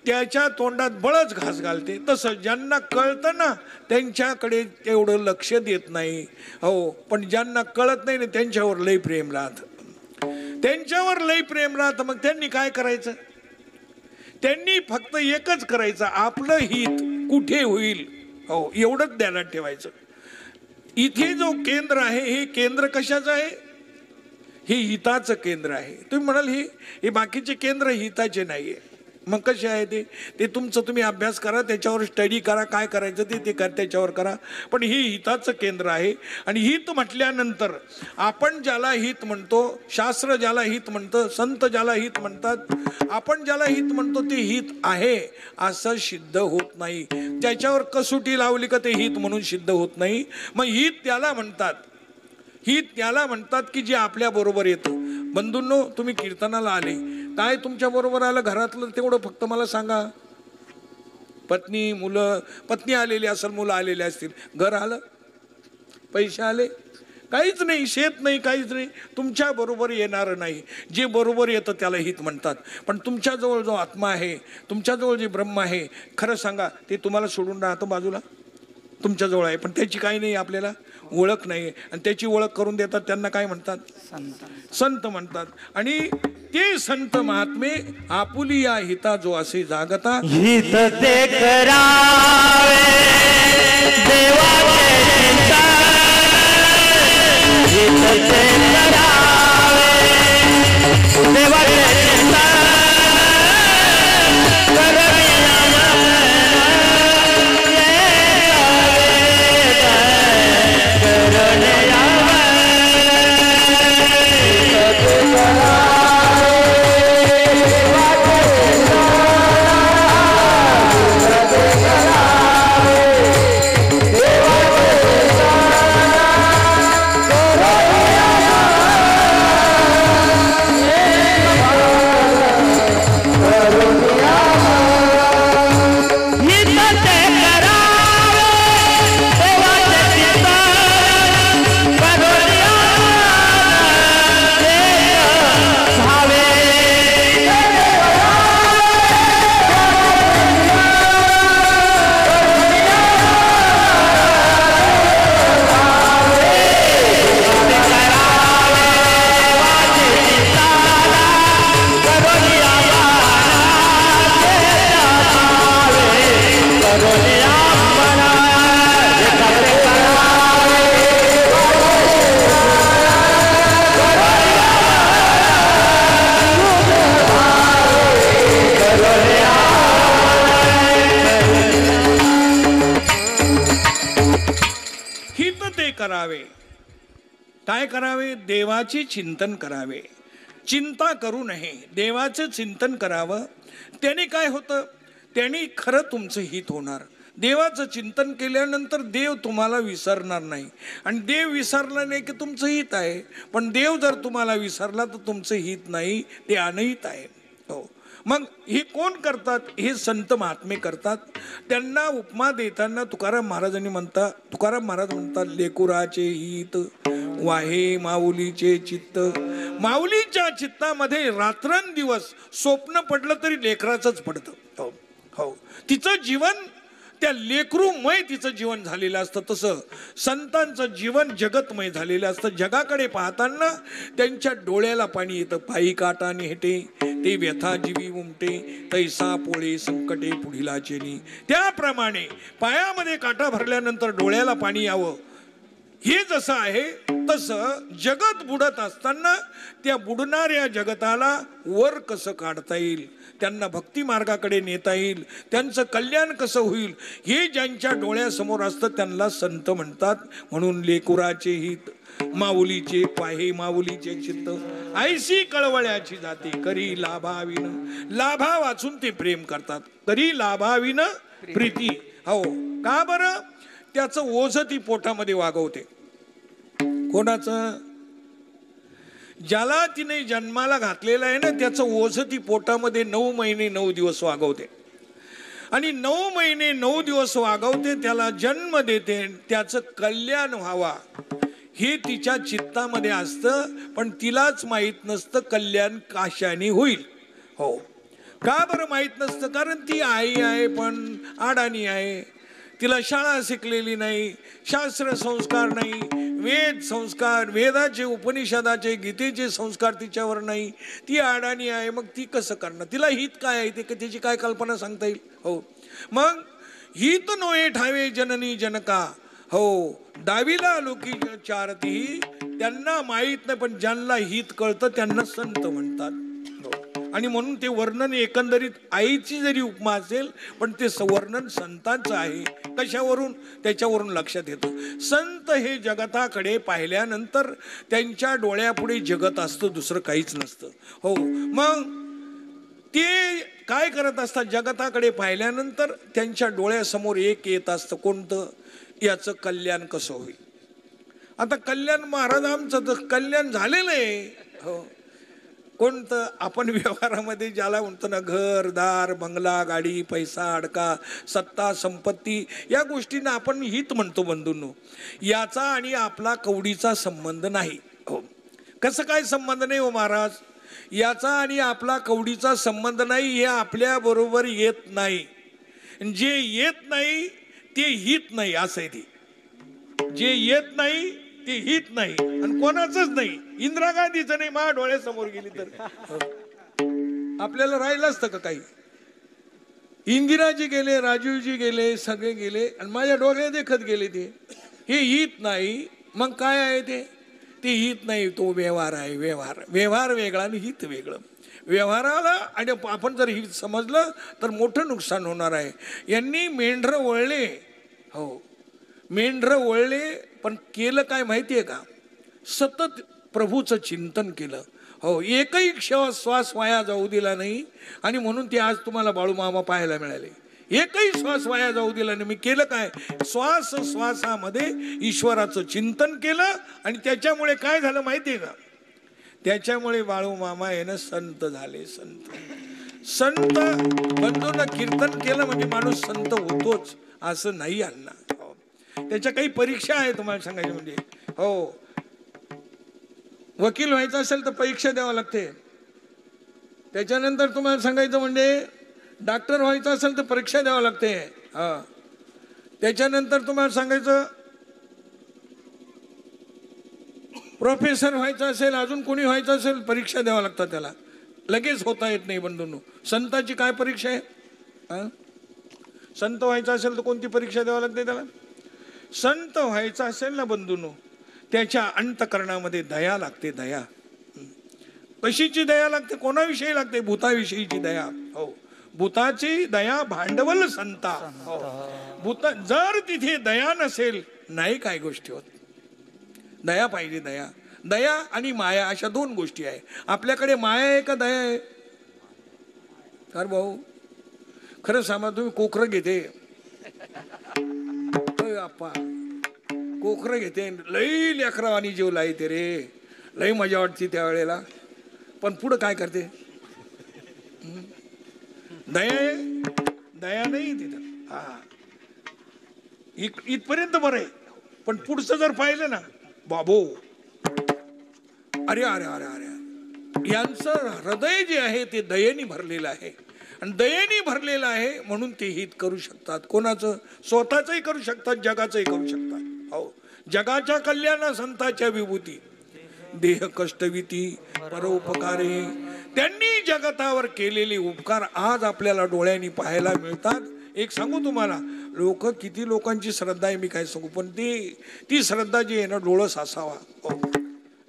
त्याच्या तोंडात बळच घास घालते. तसं ज्यांना कळतं ना, त्यांच्याकडे तेवढं लक्ष देत नाही. हो, पण ज्यांना कळत नाही ना, त्यांच्यावर लय प्रेम राहतं, त्यांच्यावर लय प्रेम राहतं. मग त्यांनी काय करायचं? त्यांनी फक्त एकच करायचं, आपलं हित कुठे होईल, हो, एवढंच ध्यानात ठेवायचं. इथे जो केंद्र आहे, हे केंद्र कशाचं आहे? हे हिताचं केंद्र आहे. तुम्ही म्हणाल हे बाकीचे केंद्र हिताचे नाही आहे. मग कसे आहे ते तुमचं तुम्ही अभ्यास करा, त्याच्यावर स्टडी करा, काय करायचं ते त्याच्यावर करा. पण हे हिताचं केंद्र आहे. आणि हित म्हटल्यानंतर आपण ज्याला हित म्हणतो, शास्त्र ज्याला हित म्हणतं, संत ज्याला हित म्हणतात, आपण ज्याला हित म्हणतो ते हित आहे असं सिद्ध होत नाही. त्याच्यावर कसोटी लावली का ते हित म्हणून सिद्ध होत नाही. मग हित त्याला म्हणतात, हित त्याला म्हणतात की जे आपल्या बरोबर येतं. बंधूंनो, तुम्ही कीर्तनाला आले, काय तुमच्या बरोबर आलं घरातलं तेवढं फक्त मला सांगा. पत्नी, मुलं, पत्नी आलेली असेल, मुलं आलेली असतील, घर आलं, पैसे आले, काहीच नाही, शेत नाही, काहीच नाही, तुमच्या बरोबर येणारं नाही. जे बरोबर येतं त्याला हित म्हणतात. पण तुमच्याजवळ जो आत्मा आहे, तुमच्याजवळ जे ब्रह्म आहे, खरं सांगा, ते तुम्हाला सोडून राहतं बाजूला, तुमच्याजवळ आहे, पण त्याची काही नाही, आपल्याला ओळख नाही. आणि त्याची ओळख करून देतात त्यांना काय म्हणतात? संत म्हणतात. आणि ते संत महात्मे आपुली या हिता जो असे जागता, हित ते करावे देवाचे चिंतन, हित ते करावे देवाचे चिंतन, करावे. काय करावे? देवाचे चिंतन करावे. चिंता करू नये, देवाचं चिंतन करावं. त्याने काय होतं? त्याने खरं तुमचं हित होणार. देवाचं चिंतन केल्यानंतर देव तुम्हाला विसरणार नाही. आणि देव विसरला नाही की तुमचं हित आहे. पण देव जर तुम्हाला विसरला तर तुमचं हित नाही, ते अनहित आहे. हो, मग हे कोण करतात? हे संत महात्मे करतात. त्यांना उपमा देताना तुकाराम महाराज म्हणतात, लेकुराचे हित वाहे माऊलीचे चित्त. माऊलीच्या चित्तामध्ये रात्रंदिवस स्वप्न पडलं तरी लेकराचंच पडतं. हो हो, तिचं जीवन त्या लेकरूमय तिचं जीवन झालेलं असतं. तसं संतांचं जीवन जगतमय झालेलं असतं. जगाकडे पाहताना त्यांच्या डोळ्याला पाणी येतं. पायी काटा नेहटे ते व्यथा जीवी उमटे, तैसा पोळे संकटे पुढीला चेनी. त्याप्रमाणे पायामध्ये काटा भरल्यानंतर डोळ्याला पाणी यावं, हे जसं आहे तसं जगत बुडत असताना त्या बुडणाऱ्या जगताला वर कसं काढता येईल, त्यांना भक्ती मार्गाकडे नेता येईल, त्यांचं कल्याण कसं होईल, हे ज्यांच्या डोळ्यासमोर असतं त्यांना संत म्हणतात. म्हणून लेकुराचे हित माऊलीचे पाहे माऊलीचे चित्त, ऐशी कळवळ्याची जाती करी लाभाविन. लाभा वाचून ते प्रेम करतात, करी लाभाविन प्रीती. हो, का बरं? त्याचं ओझ ती पोटामध्ये वागवते. कोणाचं? ज्याला तिने जन्माला घातलेलं आहे ना, त्याचं ओझ ती पोटामध्ये 9 महिने 9 दिवस वागवते. आणि 9 महिने 9 दिवस वागवते, त्याला जन्म देते. त्याचं कल्याण व्हावा हे तिच्या चित्तामध्ये असतं, पण तिलाच माहीत नसतं कल्याण कशाने होईल. हो, का बरं माहीत नसतं? कारण ती आई आहे पण अडाणी आहे. तिला शाळा शिकलेली नाही, शास्त्र संस्कार नाही, वेद संस्कार, वेदाचे उपनिषदाचे गीतेचे संस्कार तिच्यावर नाही. ती अडाणी आहे. मग ती कसं करणार? तिला हित काय आहे ते त्याची काय कल्पना सांगता येईल? हो, मग हित नोये ठावे जननी जनका. हो, दावीला लोकी चारती, त्यांना माहीत नाही, पण ज्यांना हित कळतं त्यांना संत म्हणतात. आणि म्हणून ते वर्णन एकंदरीत आईची जरी उपमा असेल, पण ते वर्णन संतांचं आहे. कशावरून? त्याच्यावरून लक्षात येतं. संत हे जगताकडे पाहिल्यानंतर त्यांच्या डोळ्यापुढे जगत असतं, दुसरं काहीच नसतं. हो, मग ते काय करत असतात? जगताकडे पाहिल्यानंतर त्यांच्या डोळ्यासमोर एक येत असतं. कोणतं? याचं कल्याण कसं होईल. आता कल्याण महाराज आमचं तर कल्याण झालेलं आहे. हो, कोणतं? आपण व्यवहारामध्ये ज्याला म्हणतो ना, घर दार बंगला गाडी पैसा अडका सत्ता संपत्ती, या गोष्टींना आपण हित म्हणतो. बंधूंनो, याचा आणि आपला कवडीचा संबंध नाही. हो, कसं काय संबंध नाही हो महाराज? याचा आणि आपला कवडीचा संबंध नाही. हे आपल्या बरोबर येत नाही. जे येत नाही ते हित नाही, असं आहे. ते जे येत नाही ते हित नाही, आणि कोणाचंच नाही. इंदिरा गांधीचं नाही, माझ्या डोळ्यासमोर गेली तर आपल्याला राहिलं असतं का काही? इंदिराजी गेले, राजीवजी गेले, सगळे गेले, आणि माझ्या डोळ्यात देखत गेले. ते हे हित नाही. मग काय आहे ते? ते हित नाही, तो व्यवहार आहे. व्यवहार वेगळा आणि हित वेगळं. व्यवहाराला आणि आपण जर हित समजलं तर मोठं नुकसान होणार आहे. यांनी मेंढरं वळले. हो, मेंढरं वळले, पण केलं काय माहितीये का? सतत प्रभूचं चिंतन केलं. हो, एकही श्वास वाया जाऊ दिला नाही. आणि म्हणून ते आज तुम्हाला बाळूमामा पाहायला मिळाले. एकही श्वास वाया जाऊ दिला नाही. मी केलं काय? श्वासामध्ये ईश्वराचं चिंतन केलं, आणि त्याच्यामुळे काय झालं माहितीये का? त्याच्यामुळे बाळूमामा यानं संत झाले. संत बंधूंना कीर्तन केलं म्हणजे माणूस संत होतोच असं नाही. अण्णा, त्याच्या काही परीक्षा आहे तुम्हाला सांगायचं म्हणजे. हो, वकील व्हायचं असेल तर परीक्षा द्यावं लागते. त्याच्यानंतर तुम्हाला सांगायचं म्हणजे डॉक्टर व्हायचं असेल तर परीक्षा द्यावं लागते. हा, त्याच्यानंतर तुम्हाला सांगायचं प्रोफेसर व्हायचं असेल, अजून कोणी व्हायचं असेल, परीक्षा द्यावं लागतात. त्याला लगेच होता येत नाही. बंधूंनो, संतांची काय परीक्षा आहे? संत व्हायचं असेल तर कोणती परीक्षा द्यावं लागते त्याला? संत व्हायचं असेल ना बंधूंनो, त्याच्या अंतकरणामध्ये दया लागते. दया कशीची दया लागते? कोणाविषयी लागते? भूताविषयीची दया. हो, भूताची दया भांडवल संता. हो, भूत जर तिथे दया नसेल नाही काय गोष्टी होत. दया पाहिजे. दया दया आणि माया अशा दोन गोष्टी आहे. आपल्याकडे माया आहे का दया आहे? अरे भाऊ खरं सांगा, तुम्ही कोकरं घेते आप्पा, कोकरं घेते, लई लेकरावानी जीव लायते रे, लई मजा वाटते त्यावेळेला, पण पुढं काय करते? दया आहे? दया नाही तिथं. हा इथपर्यंत बरं आहे, पण पुढचं जर पाहिलं ना बाबो, अरे अरे अरे अरे, यांचं हृदय जे आहे ते दयेने भरलेलं आहे. आणि दयेने भरलेलं आहे म्हणून ते हित करू शकतात. कोणाचं? स्वतःचंही करू शकतात, जगाचंही करू शकतात. हो, जगाच्या कल्याण संतांच्या विभूती, देह कष्टविती परोपकारे. त्यांनी जगतावर केलेले उपकार आज आपल्याला डोळ्यांनी पाहायला मिळतात. एक सांगू तुम्हाला, लोक किती लोकांची श्रद्धा आहे मी काय सांगू, पण ती श्रद्धा जी आहे ना, डोळस असावा. हो,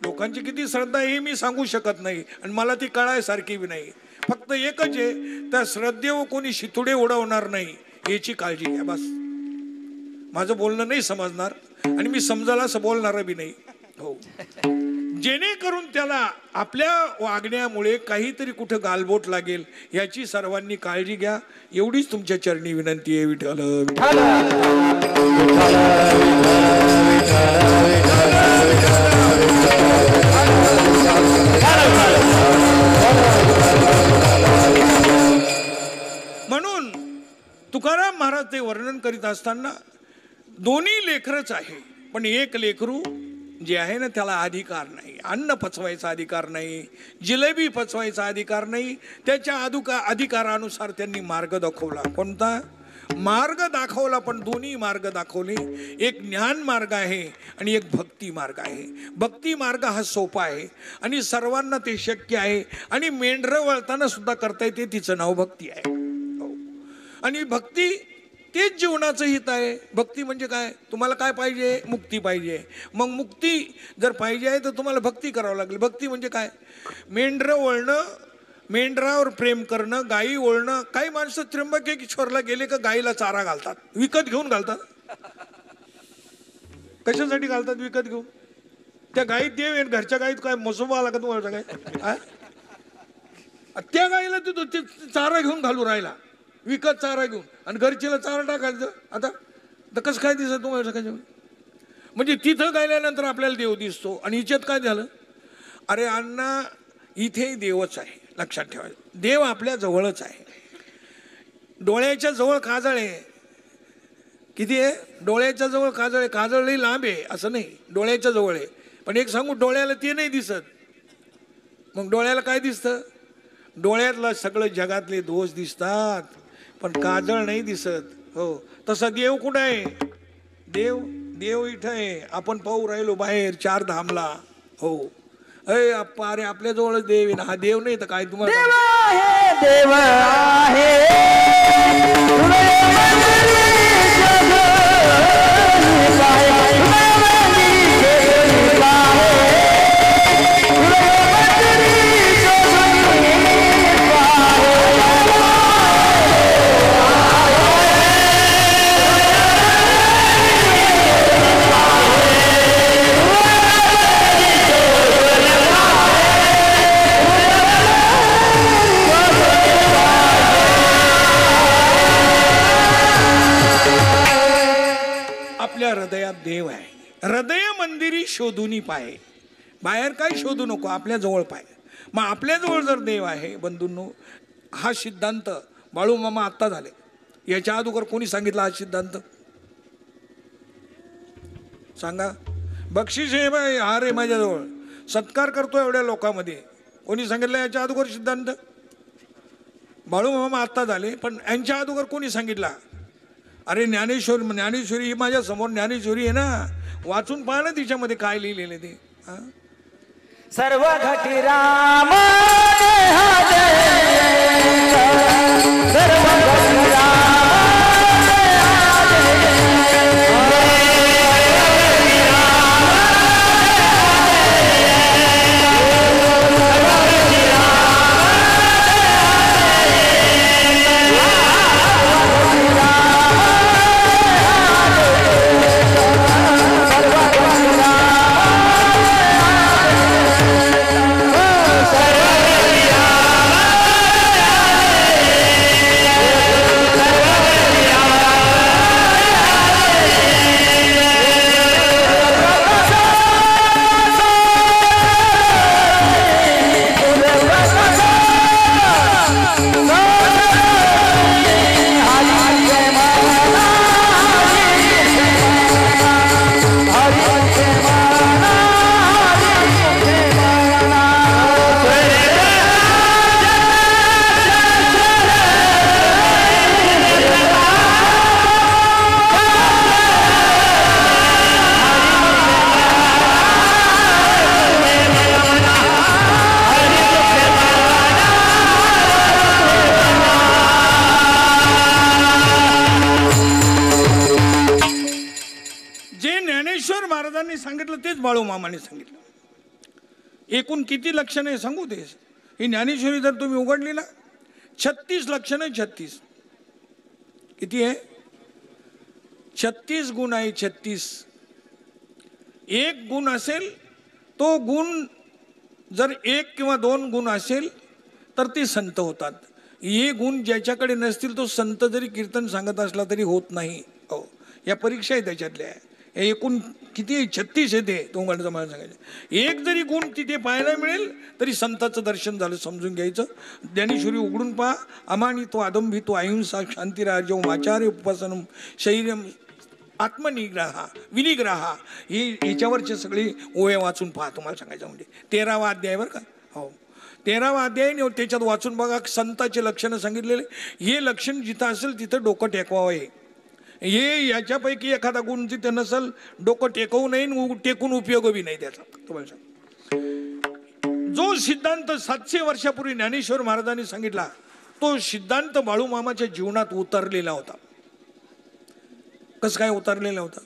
लोकांची किती श्रद्धा आहे हे मी सांगू शकत नाही, आणि मला ती कळायसारखी बी नाही. फक्त एकच आहे, त्या श्रद्धेवर कोणी शितुडे उडवणार नाही याची काळजी घ्या बस. माझं बोलणं नाही समजणार, आणि मी समजायला असं बोलणार बी नाही. हो, जेणेकरून त्याला आपल्या वागण्यामुळे काहीतरी कुठं गालबोट लागेल याची सर्वांनी काळजी घ्या. एवढीच तुमच्या चरणी विनंती आहे. विठ्ठल म्हणून तुकाराम महाराज ते वर्णन करीत असताना दोन्ही लेकरच आहे, पण एक लेकरू जे आहे ना त्याला अधिकार नाही, अन्न पचवायचा अधिकार नाही, जिलेबी पचवायचा अधिकार नाही. त्याच्या अधिकारानुसार त्यांनी मार्ग दाखवला. कोणता मार्ग दाखवला? पण दोन्ही मार्ग दाखवले. एक ज्ञान मार्ग आहे आणि एक भक्ती मार्ग आहे. भक्ती मार्ग हा सोपा आहे आणि सर्वांना ते शक्य आहे, आणि मेंढरं वळताना सुद्धा करता येते, तिचं नाव भक्ती आहे. आणि भक्ती तेच जीवनाचं हित आहे. भक्ती म्हणजे काय? तुम्हाला काय पाहिजे? मुक्ती पाहिजे. मग मुक्ती जर पाहिजे आहे तर तुम्हाला भक्ती करावं लागेल. भक्ती म्हणजे काय? मेंढरं वळणं, मेंढरावर प्रेम करणं, गायी ओळणं. काही माणसं त्र्यंबकेश्वरला गेले का गायीला चारा घालतात, विकत घेऊन घालतात. कशासाठी घालतात? विकत घेऊन. त्या गायीत देव आहे, घरच्या गायीत काय मसोबा आला का तुम्हाला? काय त्या गायीला ते चारा घेऊन घालू राहिला, विकत चारा घेऊन, आणि घरचीला चारा टाकायचं. आता तर कसं काय दिसत तुम्हाला? काय म्हणजे तिथं गायल्यानंतर आपल्याला देव दिसतो, आणि हिच्यात काय झालं? अरे अण्णा, इथे देवच आहे, लक्षात ठेवायचं. देव आपल्या जवळच आहे. डोळ्याच्या जवळ काजळ आहे. किती आहे? डोळ्याच्या जवळ काजळ आहे. काजळ लई लांब आहे असं नाही, डोळ्याच्या जवळ आहे. पण एक सांगू, डोळ्याला ते नाही दिसत. मग डोळ्याला काय दिसतं? डोळ्यातला सगळं जगातले दोष दिसतात, पण काजळ नाही दिसत. हो, तसा देव कुठं आहे? देव इथं आहे. आपण पाहू राहिलो बाहेर चार धामला. हो, अरे अप्पा, अरे आपल्या जवळच देव आहे ना. हा देव नाही तर काय? तुम्हाला देव आहे. आपल्या हृदयात देव आहे. हृदय मंदिरी शोधूनी पाहे. बाहेर काय शोधू नको, आपल्या जवळ पाहे. मग आपल्या जवळ जर देव आहे बंधूंनो, हा सिद्धांत बाळू मामा आत्ता झाले. याच्या अगोदर कोणी सांगितला हा सिद्धांत? सांगा. बक्षीस आहे बाय, हा रे माझ्याजवळ, सत्कार करतो एवढ्या लोकांमध्ये. कोणी सांगितलं याच्या अगोदर सिद्धांत? बाळू मामा आत्ता झाले, पण यांच्या अगोदर कोणी सांगितला? अरे ज्ञानेश्वरी ही माझ्या समोर ज्ञानेश्वरी आहे ना, वाचून पहा ना तिच्यामध्ये काय लिहिलेलं ते. सर्व घटी राम, सर्व घटी राम. ज्ञानेश्वर महाराजांनी सांगितलं तेच बाळूमामाने सांगितलं. एकूण किती लक्षणे सांगू ते. ही ज्ञानेश्वरी जर तुम्ही उघडली ना, 36 लक्षणे. 36 किती आहे? 36 गुण आहे. 36. एक गुण असेल, तो गुण जर 1 किंवा 2 गुण असेल तर ते संत होतात. हे गुण ज्याच्याकडे नसतील तो संत जरी कीर्तन सांगत असला तरी होत नाही. हो, या परीक्षा आहे त्याच्यातल्या. एकूण किती? 36 येते. तुम्हाला मला सांगायचं, एक जरी गुण तिथे पाहायला मिळेल तरी संताचं दर्शन झालं समजून घ्यायचं. ज्ञानेश्वरी उघडून पहा. अमानितो अदंभितो अहिंसा शांतिराजो आचार्य उपासनम शैर्यम आत्मनिग्रहा विनिग्रहा, ही याच्यावरचे सगळे ओवे वाचून पहा. तुम्हाला सांगायचं म्हणजे 13वा अध्याय बरं का. हो, 13वा अध्याय. त्याच्यात वाचून बघा. संताचे लक्षणं सांगितलेले. हे लक्षण जिथं असेल तिथं डोकं टेकवावं आहे. हे याच्यापैकी एखादा गुण जिथे नसेल डोकं टेकवू नये, टेकून उपयोग बी नाही त्याचा. तुम्हाला सांग, जो सिद्धांत 700 वर्षापूर्वी ज्ञानेश्वर महाराजांनी सांगितला तो सिद्धांत बाळूमामाच्या जीवनात उतरलेला होता. कसं काय उतरलेला होता?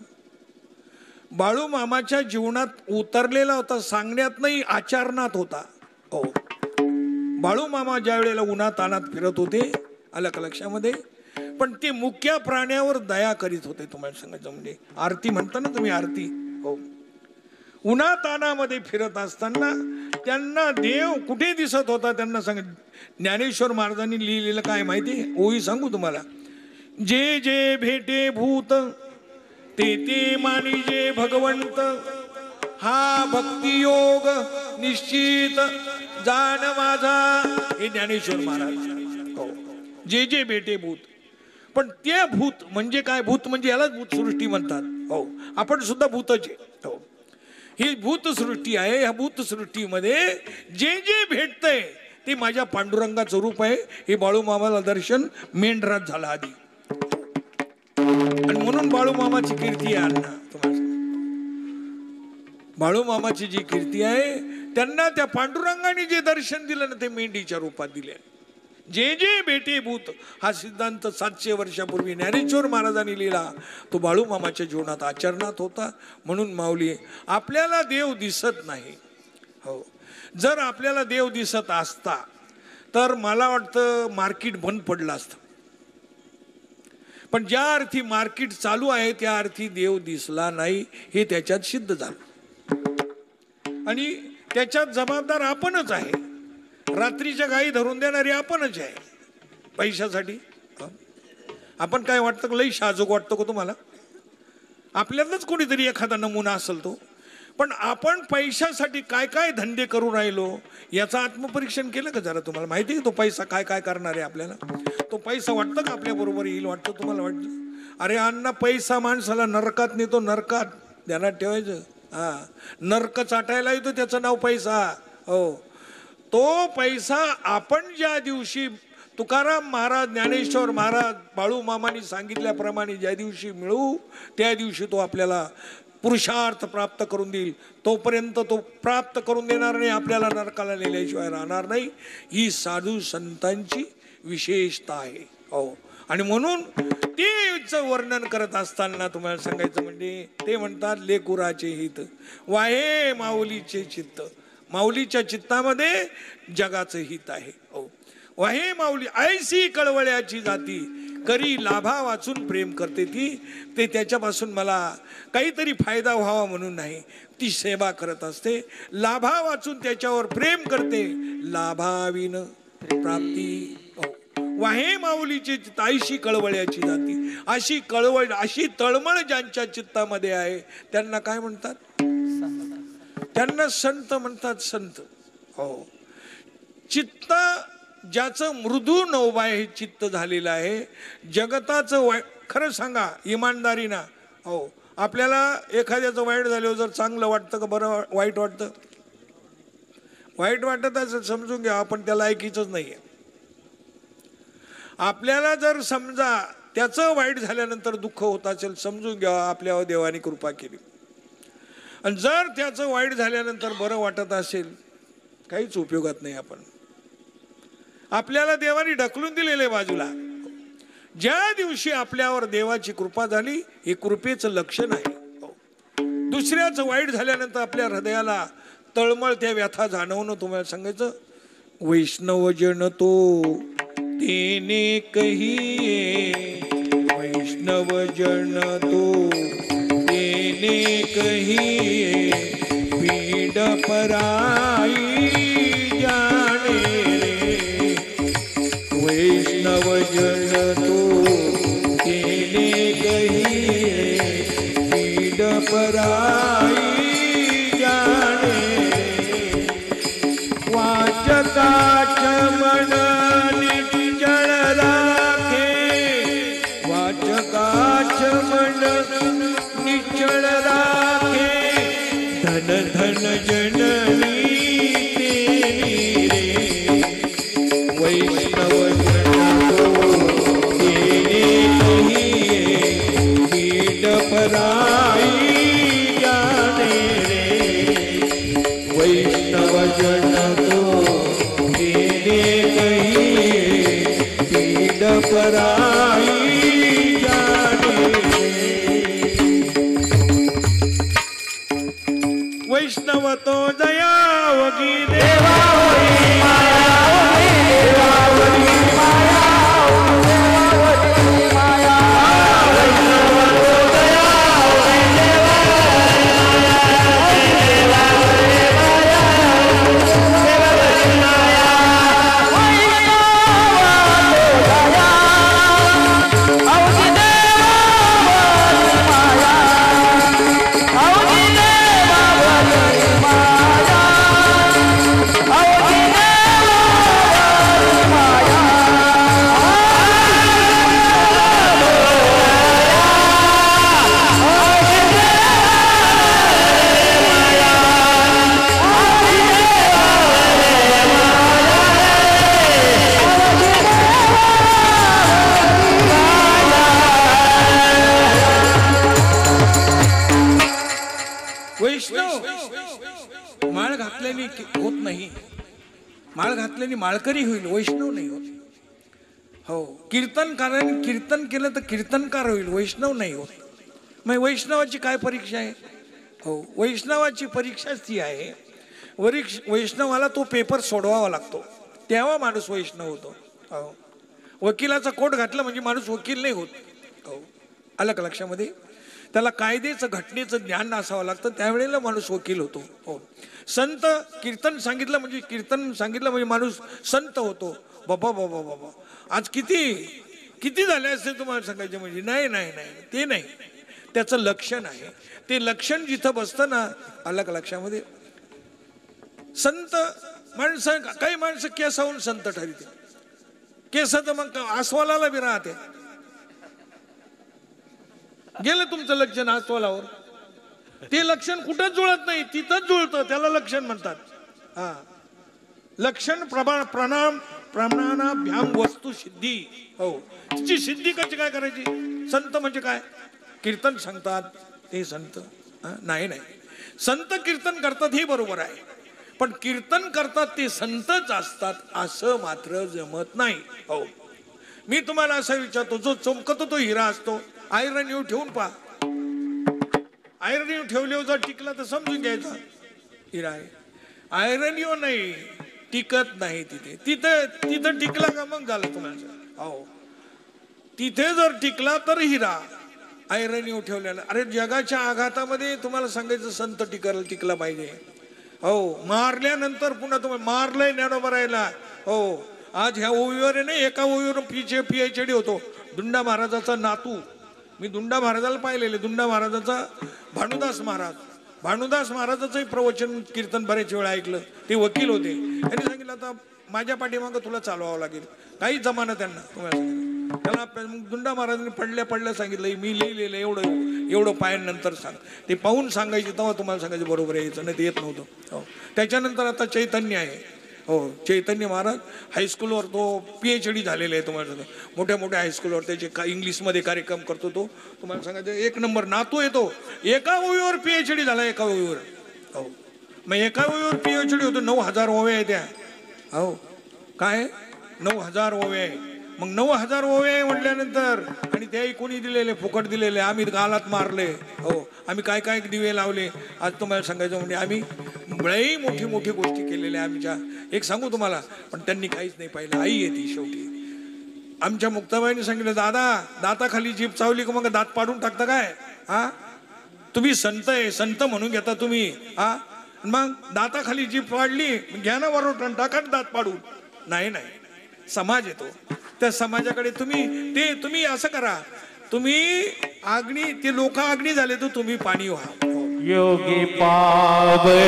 बाळूमामाच्या जीवनात उतरलेला होता. सांगण्यात नाही, आचरणात होता. हो, बाळूमामा ज्या वेळेला उन्हात तानात फिरत होते, आलं का लक्षामध्ये, पण ते मुक्या प्राण्यावर दया करीत होते. तुम्हाला सांगायचं म्हणजे आरती म्हणता ना तुम्ही, आरती. हो, उन्हा तानामध्ये फिरत असताना त्यांना देव कुठे दिसत होता त्यांना सांग. ज्ञानेश्वर महाराजांनी लिहिलेलं काय माहिती? ओळी सांगू तुम्हाला. जे जे भेटे भूत ते ते मानिजे भगवंत, हा भक्तियोग निश्चित जाण माझा. हे ज्ञानेश्वर महाराज. हो, जे जे भेटे भूत. पण ते भूत म्हणजे काय? भूत म्हणजे यालाच भूतसृष्टी म्हणतात. हो, आपण सुद्धा भूतच आहे. हो, ही भूतसृष्टी आहे. ह्या भूतसृष्टीमध्ये जे जे भेटतंय ते माझ्या पांडुरंगाचं रूप आहे. हे बाळूमामाला दर्शन मेंढरात झालं आधी, आणि म्हणून बाळूमामाची कीर्ती आहे. अण्णा तुम्हाला बाळूमामाची जी कीर्ती आहे, त्यांना त्या पांडुरंगाने जे दर्शन दिलं ना ते मेंढीच्या रूपात दिले. जे जे भेटे भूत हा सिद्धांत 700 वर्षापूर्वी ज्ञानेश्वर महाराजांनी लिहिला, तो बाळूमामाच्या जीवनात आचरणात होता. म्हणून माऊली, आपल्याला देव दिसत नाही. हो, जर आपल्याला देव दिसत असता तर मला वाटतं मार्केट बंद पडलं असतं. पण ज्या अर्थी मार्केट चालू आहे त्या अर्थी देव दिसला नाही, हे त्याच्यात सिद्ध झालं. आणि त्याच्यात जबाबदार आपणच आहे. रात्रीच्या गायी धरून देणारी आपणच आहे पैशासाठी. आपण काय वाटतं, लई शाजूक वाटतं का तुम्हाला? आपल्यातच कोणीतरी एखादा नमुना असेल तो. पण आपण पैशासाठी काय काय धंदे करू राहिलो याचं आत्मपरीक्षण केलं का जरा? तुम्हाला माहिती आहे तो पैसा काय काय करणार आहे आपल्याला? तो पैसा वाटतं का आपल्या बरोबर येईल? वाटतं तुम्हाला? वाटतं? अरे अण्णा, पैसा माणसाला नरकात नेतो. नरकात, ध्यानात ठेवायचं. हा, नरक चाटायला येतो, त्याचं नाव पैसा. हो, तो पैसा आपण ज्या दिवशी तुकाराम महाराज, ज्ञानेश्वर महाराज, बाळूमामांनी सांगितल्याप्रमाणे ज्या दिवशी मिळू त्या दिवशी तो आपल्याला पुरुषार्थ प्राप्त करून देईल. तोपर्यंत तो प्राप्त करून देणार नाही, आपल्याला नरकाला नेल्याशिवाय राहणार नाही. ही साधू संतांची विशेषता आहे. हो, आणि म्हणून तेचं वर्णन करत असताना तुम्हाला सांगायचं म्हणजे ते म्हणतात, लेकुराचे हित वाहे माऊलीचे चित्त. माऊलीच्या चित्तामध्ये जगाचं हित आहे. हो, वाहे माऊली ऐसी कळवळ्याची जाती, करी लाभा वाचून प्रेम करते ती. ते त्याच्यापासून मला काहीतरी फायदा व्हावा म्हणून नाही, ती सेवा करत असते. लाभा वाचून त्याच्यावर प्रेम करते, लाभाविन प्राप्ती. वाहे माऊलीची ऐशी कळवळ्याची जाती. अशी कळवळ, अशी तळमळ ज्यांच्या चित्तामध्ये आहे त्यांना काय म्हणतात? त्यांना संत म्हणतात. संत. हो, चित्त ज्याचं मृदू नवबाय हे चित्त झालेलं आहे. जगताचं खरं सांगा इमानदारीनं, हो, आपल्याला एखाद्याचं वाईट झाल्यावर जर चांगलं वाटतं का बरं वाईट वाटतं? वाईट वाटत असं समजून घ्या आपण त्याला ऐकीचंच नाहीये. आपल्याला जर समजा त्याचं वाईट झाल्यानंतर दुःख होत असेल, समजून घ्या आपल्यावर देवाने कृपा केली. आणि जर त्याचं वाईट झाल्यानंतर बरं वाटत असेल, काहीच उपयोगात नाही. आपण आपल्याला देवाने ढकलून दिलेले बाजूला. ज्या दिवशी आपल्यावर देवाची कृपा झाली, हे कृपेचं लक्षण आहे. दुसऱ्याचं वाईट झाल्यानंतर आपल्या हृदयाला तळमळ त्या व्यथा जाणवणं तुम्हाला सांगायचं. वैष्णव जन तो तेने कहिए, वैष्णव जन तो तेने कहिए, पीड पराई जाने रे. वैष्णव जन तो तेने कहिए, पीड पराई जाने रे. वाचकाच मन निश्चळ राखे, वाचकाच मन निश्चळ राखे, धन धन जननी तेरी रे. वैष्णव जन तो तेने कहिए, पीड पराई जाने रे. वैष्णव जन तो तेने कहिए, पीड पराई जाने रे. वैष्णव तो दयावगी देवा, वैष्णव माळ घातल्याने होत नाही, माळ घातल्याने माळकरी होईल, वैष्णव नाही होत. हो, कीर्तनकाराने कीर्तन केलं तर कीर्तनकार होईल, वैष्णव नाही होत. मग वैष्णवाची काय परीक्षा आहे? हो, वैष्णवाची परीक्षाच ती आहे. वैष्णवाला तो पेपर सोडवावा लागतो, तेव्हा माणूस वैष्णव होतो. हो, वकिलाचा कोट घातला म्हणजे माणूस वकील नाही होत. हो, आलं का लक्षामध्ये? त्याला कायद्याचं घटनेचं ज्ञान असावं लागतं, त्यावेळेला माणूस वकील होतो. हो, संत कीर्तन सांगितलं म्हणजे माणूस संत होतो. बाबा बाबा बाबा, आज किती झाले असते तुम्हाला सांगायचे म्हणजे? नाही नाही नाही, ते नाही, त्याचं लक्षण आहे. ते लक्षण जिथं बसतं ना, आलं का लक्षामध्ये? संत माणसं, काही माणसं केसाहून संत ठरते. केस तर मग आस्वालाला बी राहते. गेलं तुमचं लक्षण आस्वालावर, ते लक्षण कुठंच जुळत नाही, तिथंच जुळतं, त्याला लक्षण म्हणतात. हा, लक्षण प्रमाणाभ्याम वस्तू सिद्धी. हो, तिची सिद्धी कशी काय करायची? संत म्हणजे काय? कीर्तन सांगतात ते संत? नाही नाही, संत कीर्तन करतात हे बरोबर आहे, पण कीर्तन करतात ते संतच असतात असं मात्र जमत नाही. हो, मी तुम्हाला असं विचारतो, जो चमकतो तो हिरा असतो, आयरन येऊ ठेवून पहा, आयरन येऊ ठेवल्यावर जर टिकला तर समजून घ्यायचा हिरा आहे. आयरन येऊ नाही, टिकत नाही. तिथं टिकला का मग झालं तुम्हाला. हो, तिथे जर टिकला तर हिरा, आयरन येऊ ठेवलेला. अरे जगाच्या आघातामध्ये तुम्हाला सांगायचं संत टिकला पाहिजे. हो, मारल्यानंतर पुन्हा तुम्हाला मारलंय ज्ञानोबा राहिला. हो, आज ह्या ओवीवर आहे ना, एका ओवीवर PhD होतो. दुंडा महाराजाचा नातू, मी दुंडा महाराजाला पाहिलेले. दुंडा महाराजाचा भानुदास महाराजाचंही प्रवचन कीर्तन बरेच वेळा ऐकलं. ते वकील होते, त्यांनी सांगितलं आता माझ्या पाठीमागं तुला चालवावं लागेल, काही जमाना त्यांना. तुम्हाला त्याला मग दुंडा महाराजांनी पडल्या सांगितलं, मी लिहिलेलं एवढं पायानंतर सांग. ते पाहून सांगायचे, तेव्हा तुम्हाला सांगायचं बरोबर यायचं, नाही ते येत नव्हतं. हो, त्याच्यानंतर आता चैतन्य आहे. हो, चैतन्य महाराज हायस्कूलवर तो PhD झालेले आहे. तुम्हाला मोठ्या हायस्कूलवर त्याचे इंग्लिशमध्ये कार्यक्रम करतो तो. तुम्हाला सांगायचं 1 नंबर नातू येतो. एका ओवीवर PhD झाला, एका ओवीवर. हो, मग एका ओवीवर PhD होतो. 9000 ओव्या आहे त्या. हो, काय 9000 ओव्या आहे. मग 9,000 ओवे म्हटल्यानंतर आणि त्याही कोणी दिलेले, फुकट दिलेले, आम्ही गालात मारले, हो आम्ही काय काय दिवे लावले. आज तुम्हाला सांगायचं म्हणजे आम्ही लई मोठी मोठी गोष्टी केलेल्या आमच्या. एक सांगू तुम्हाला, पण त्यांनी काहीच नाही पाहिलं. आई येते शेवटी. आमच्या मुक्ताबाईने सांगितलं, दादा दाताखाली जीभ चावली का मग दात पाडून टाकता काय? हा, तुम्ही संत आहे, संत म्हणून घेता तुम्ही. हा, मग दाताखाली जीभ पाडली, घ्या ना वरोटण, टाका दात पाडून. नाही नाही, समाज येतो, त्या समाजाकडे तुम्ही असं करा, तुम्ही अग्नी, ते लोक अग्नी झाले तर तुम्ही पाणी व्हा. योगी पावे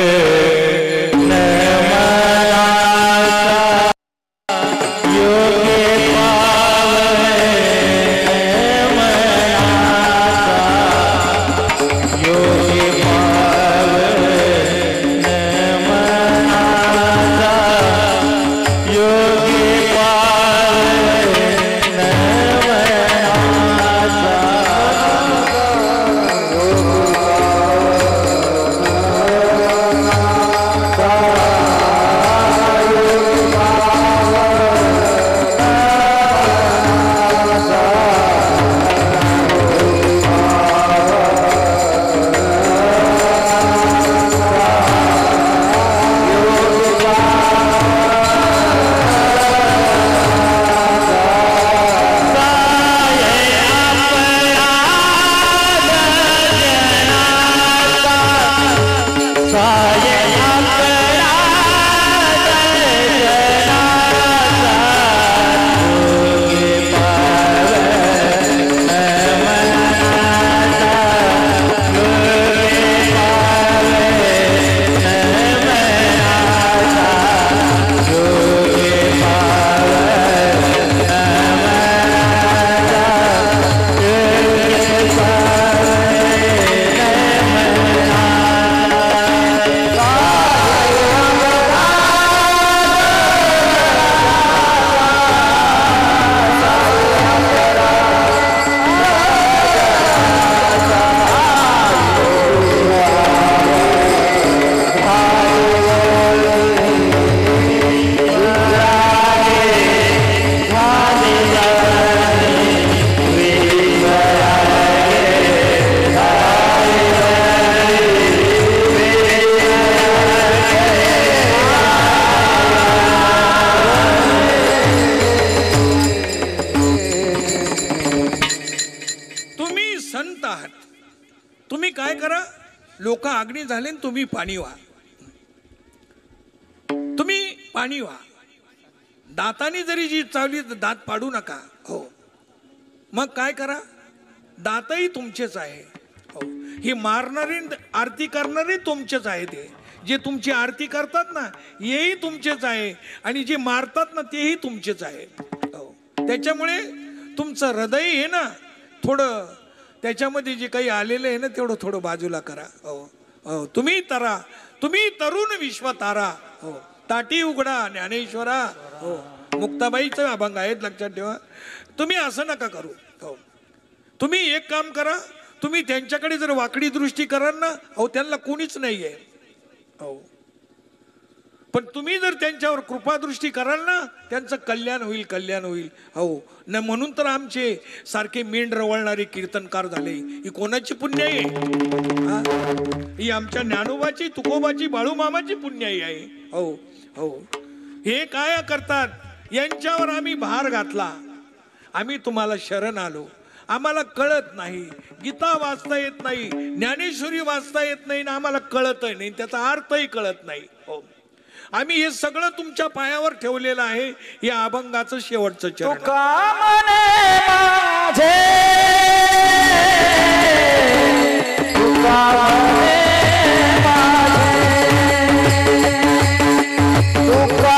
लोक अग्नी झाले तुम्ही पाणी व्हा, तुम्ही पाणी व्हा. दाताने जरी जी चावली तर दात पाडू नका. हो, मग काय करा, दातही तुमचेच आहे. हो, ही मारणारी आरती करणारे तुमचेच आहे. ते जे तुमची आरती करतात ना हेही तुमचेच आहे, आणि जे मारतात ना तेही तुमचेच आहे. हो, त्याच्यामुळे तुमचं हृदय हे ना थोडं त्याच्यामध्ये जे काही आलेलं आहे ना तेवढं थोडं बाजूला करा. हो हो, तुम्ही तरा, तुम्ही तरुण विश्व तारा. हो, ताटी उघडा ज्ञानेश्वरा. हो, मुक्ताबाईचं अभंग आहेत, लक्षात ठेवा. तुम्ही असं नका करू. हो, तुम्ही एक काम करा, तुम्ही त्यांच्याकडे जर वाकडी दृष्टी कराल ना, हो त्यांना कोणीच नाही आहे. हो, पण तुम्ही जर त्यांच्यावर कृपादृष्टी कराल ना त्यांचं कल्याण होईल, कल्याण होईल. हो न, म्हणून तर आमचे सारखे मेंढ रवळणारे कीर्तनकार झाले. ही कोणाची पुण्याई आहे? ही आमच्या ज्ञानोबाची, तुकोबाची, बाळूमामाची पुण्याई आहे. हो हो, हे काय करतात, यांच्यावर आम्ही भार घातला, आम्ही तुम्हाला शरण आलो. आम्हाला कळत नाही, गीता वाचता येत नाही, ज्ञानेश्वरी वाचता येत नाही, ना आम्हाला कळतही नाही, त्याचा अर्थही कळत नाही. हो, आम्ही हे सगळं तुमच्या पायावर ठेवलेलं आहे. या अभंगाचं शेवटचं चरण. तुका म्हणे माझे, तुका म्हणे माझे, तुका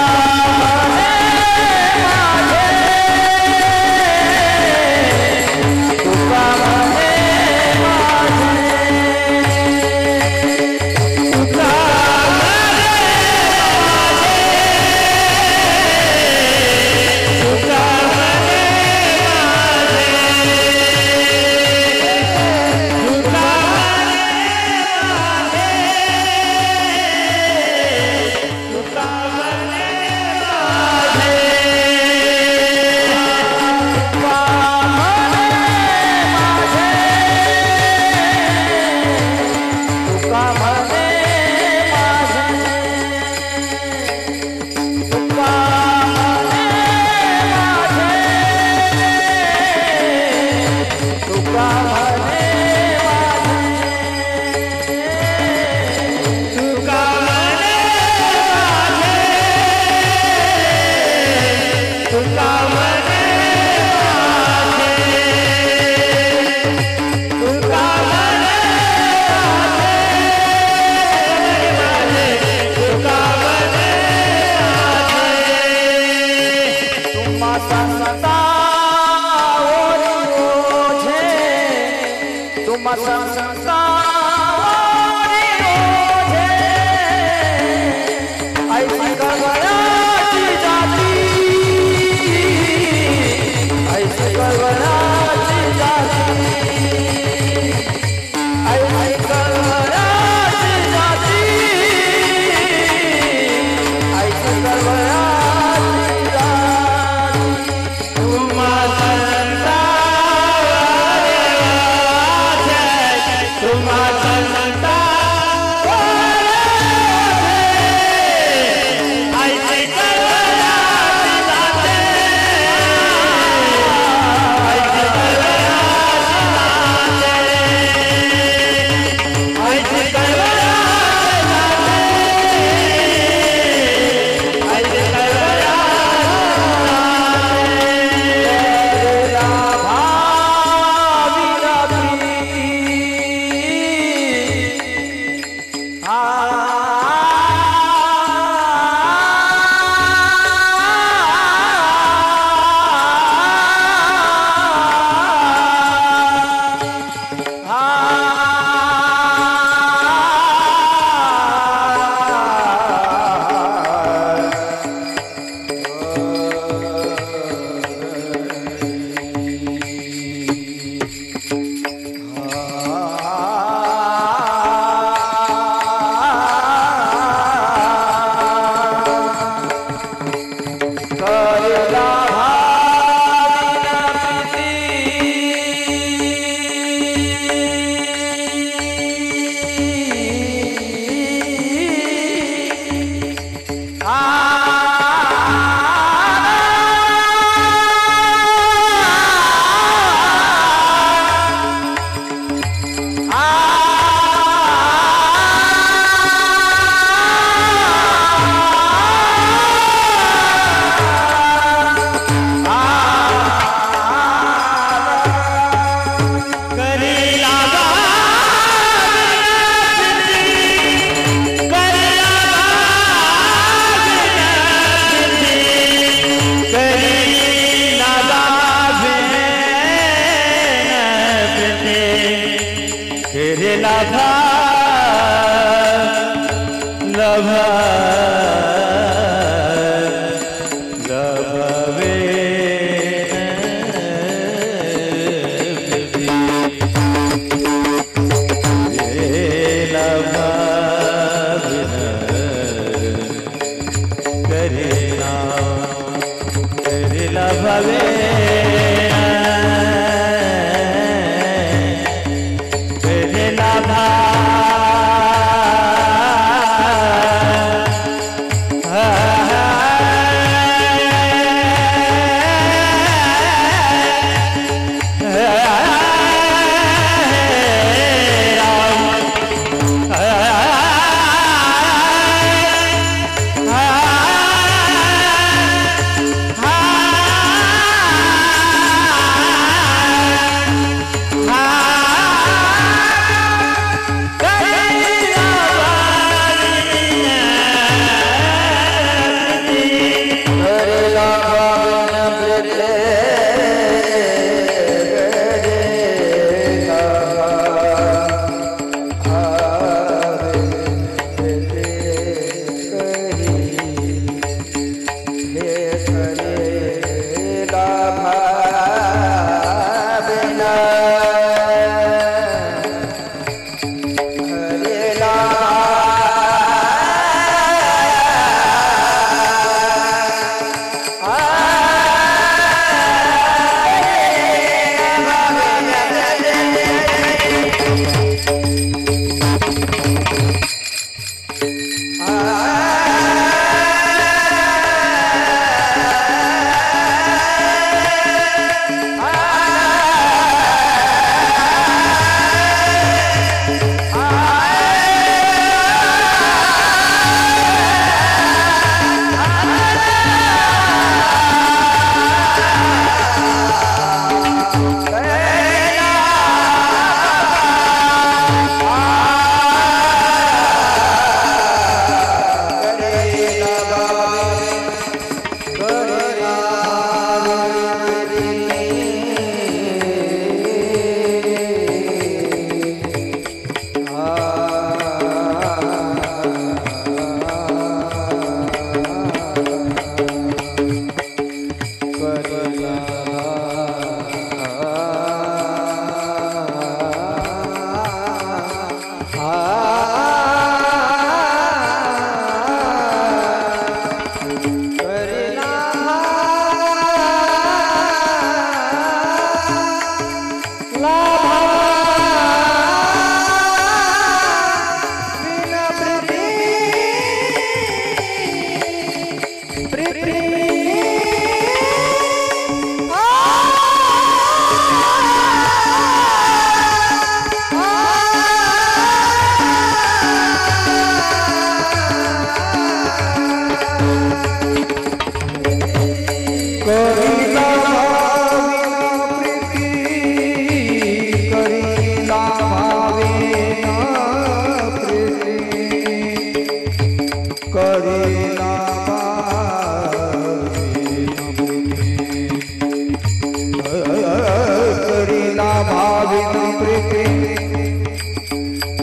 तुम्हा संसारी ओझे ऐसी कळवळाची जाती ऐसी कळवळाची जाती ऐसी कळवळाची जाती ऐसी कळवळाची जाती तुम्हा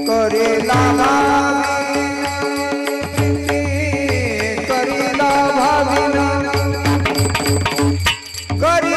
करीला भावी करीला भावी करी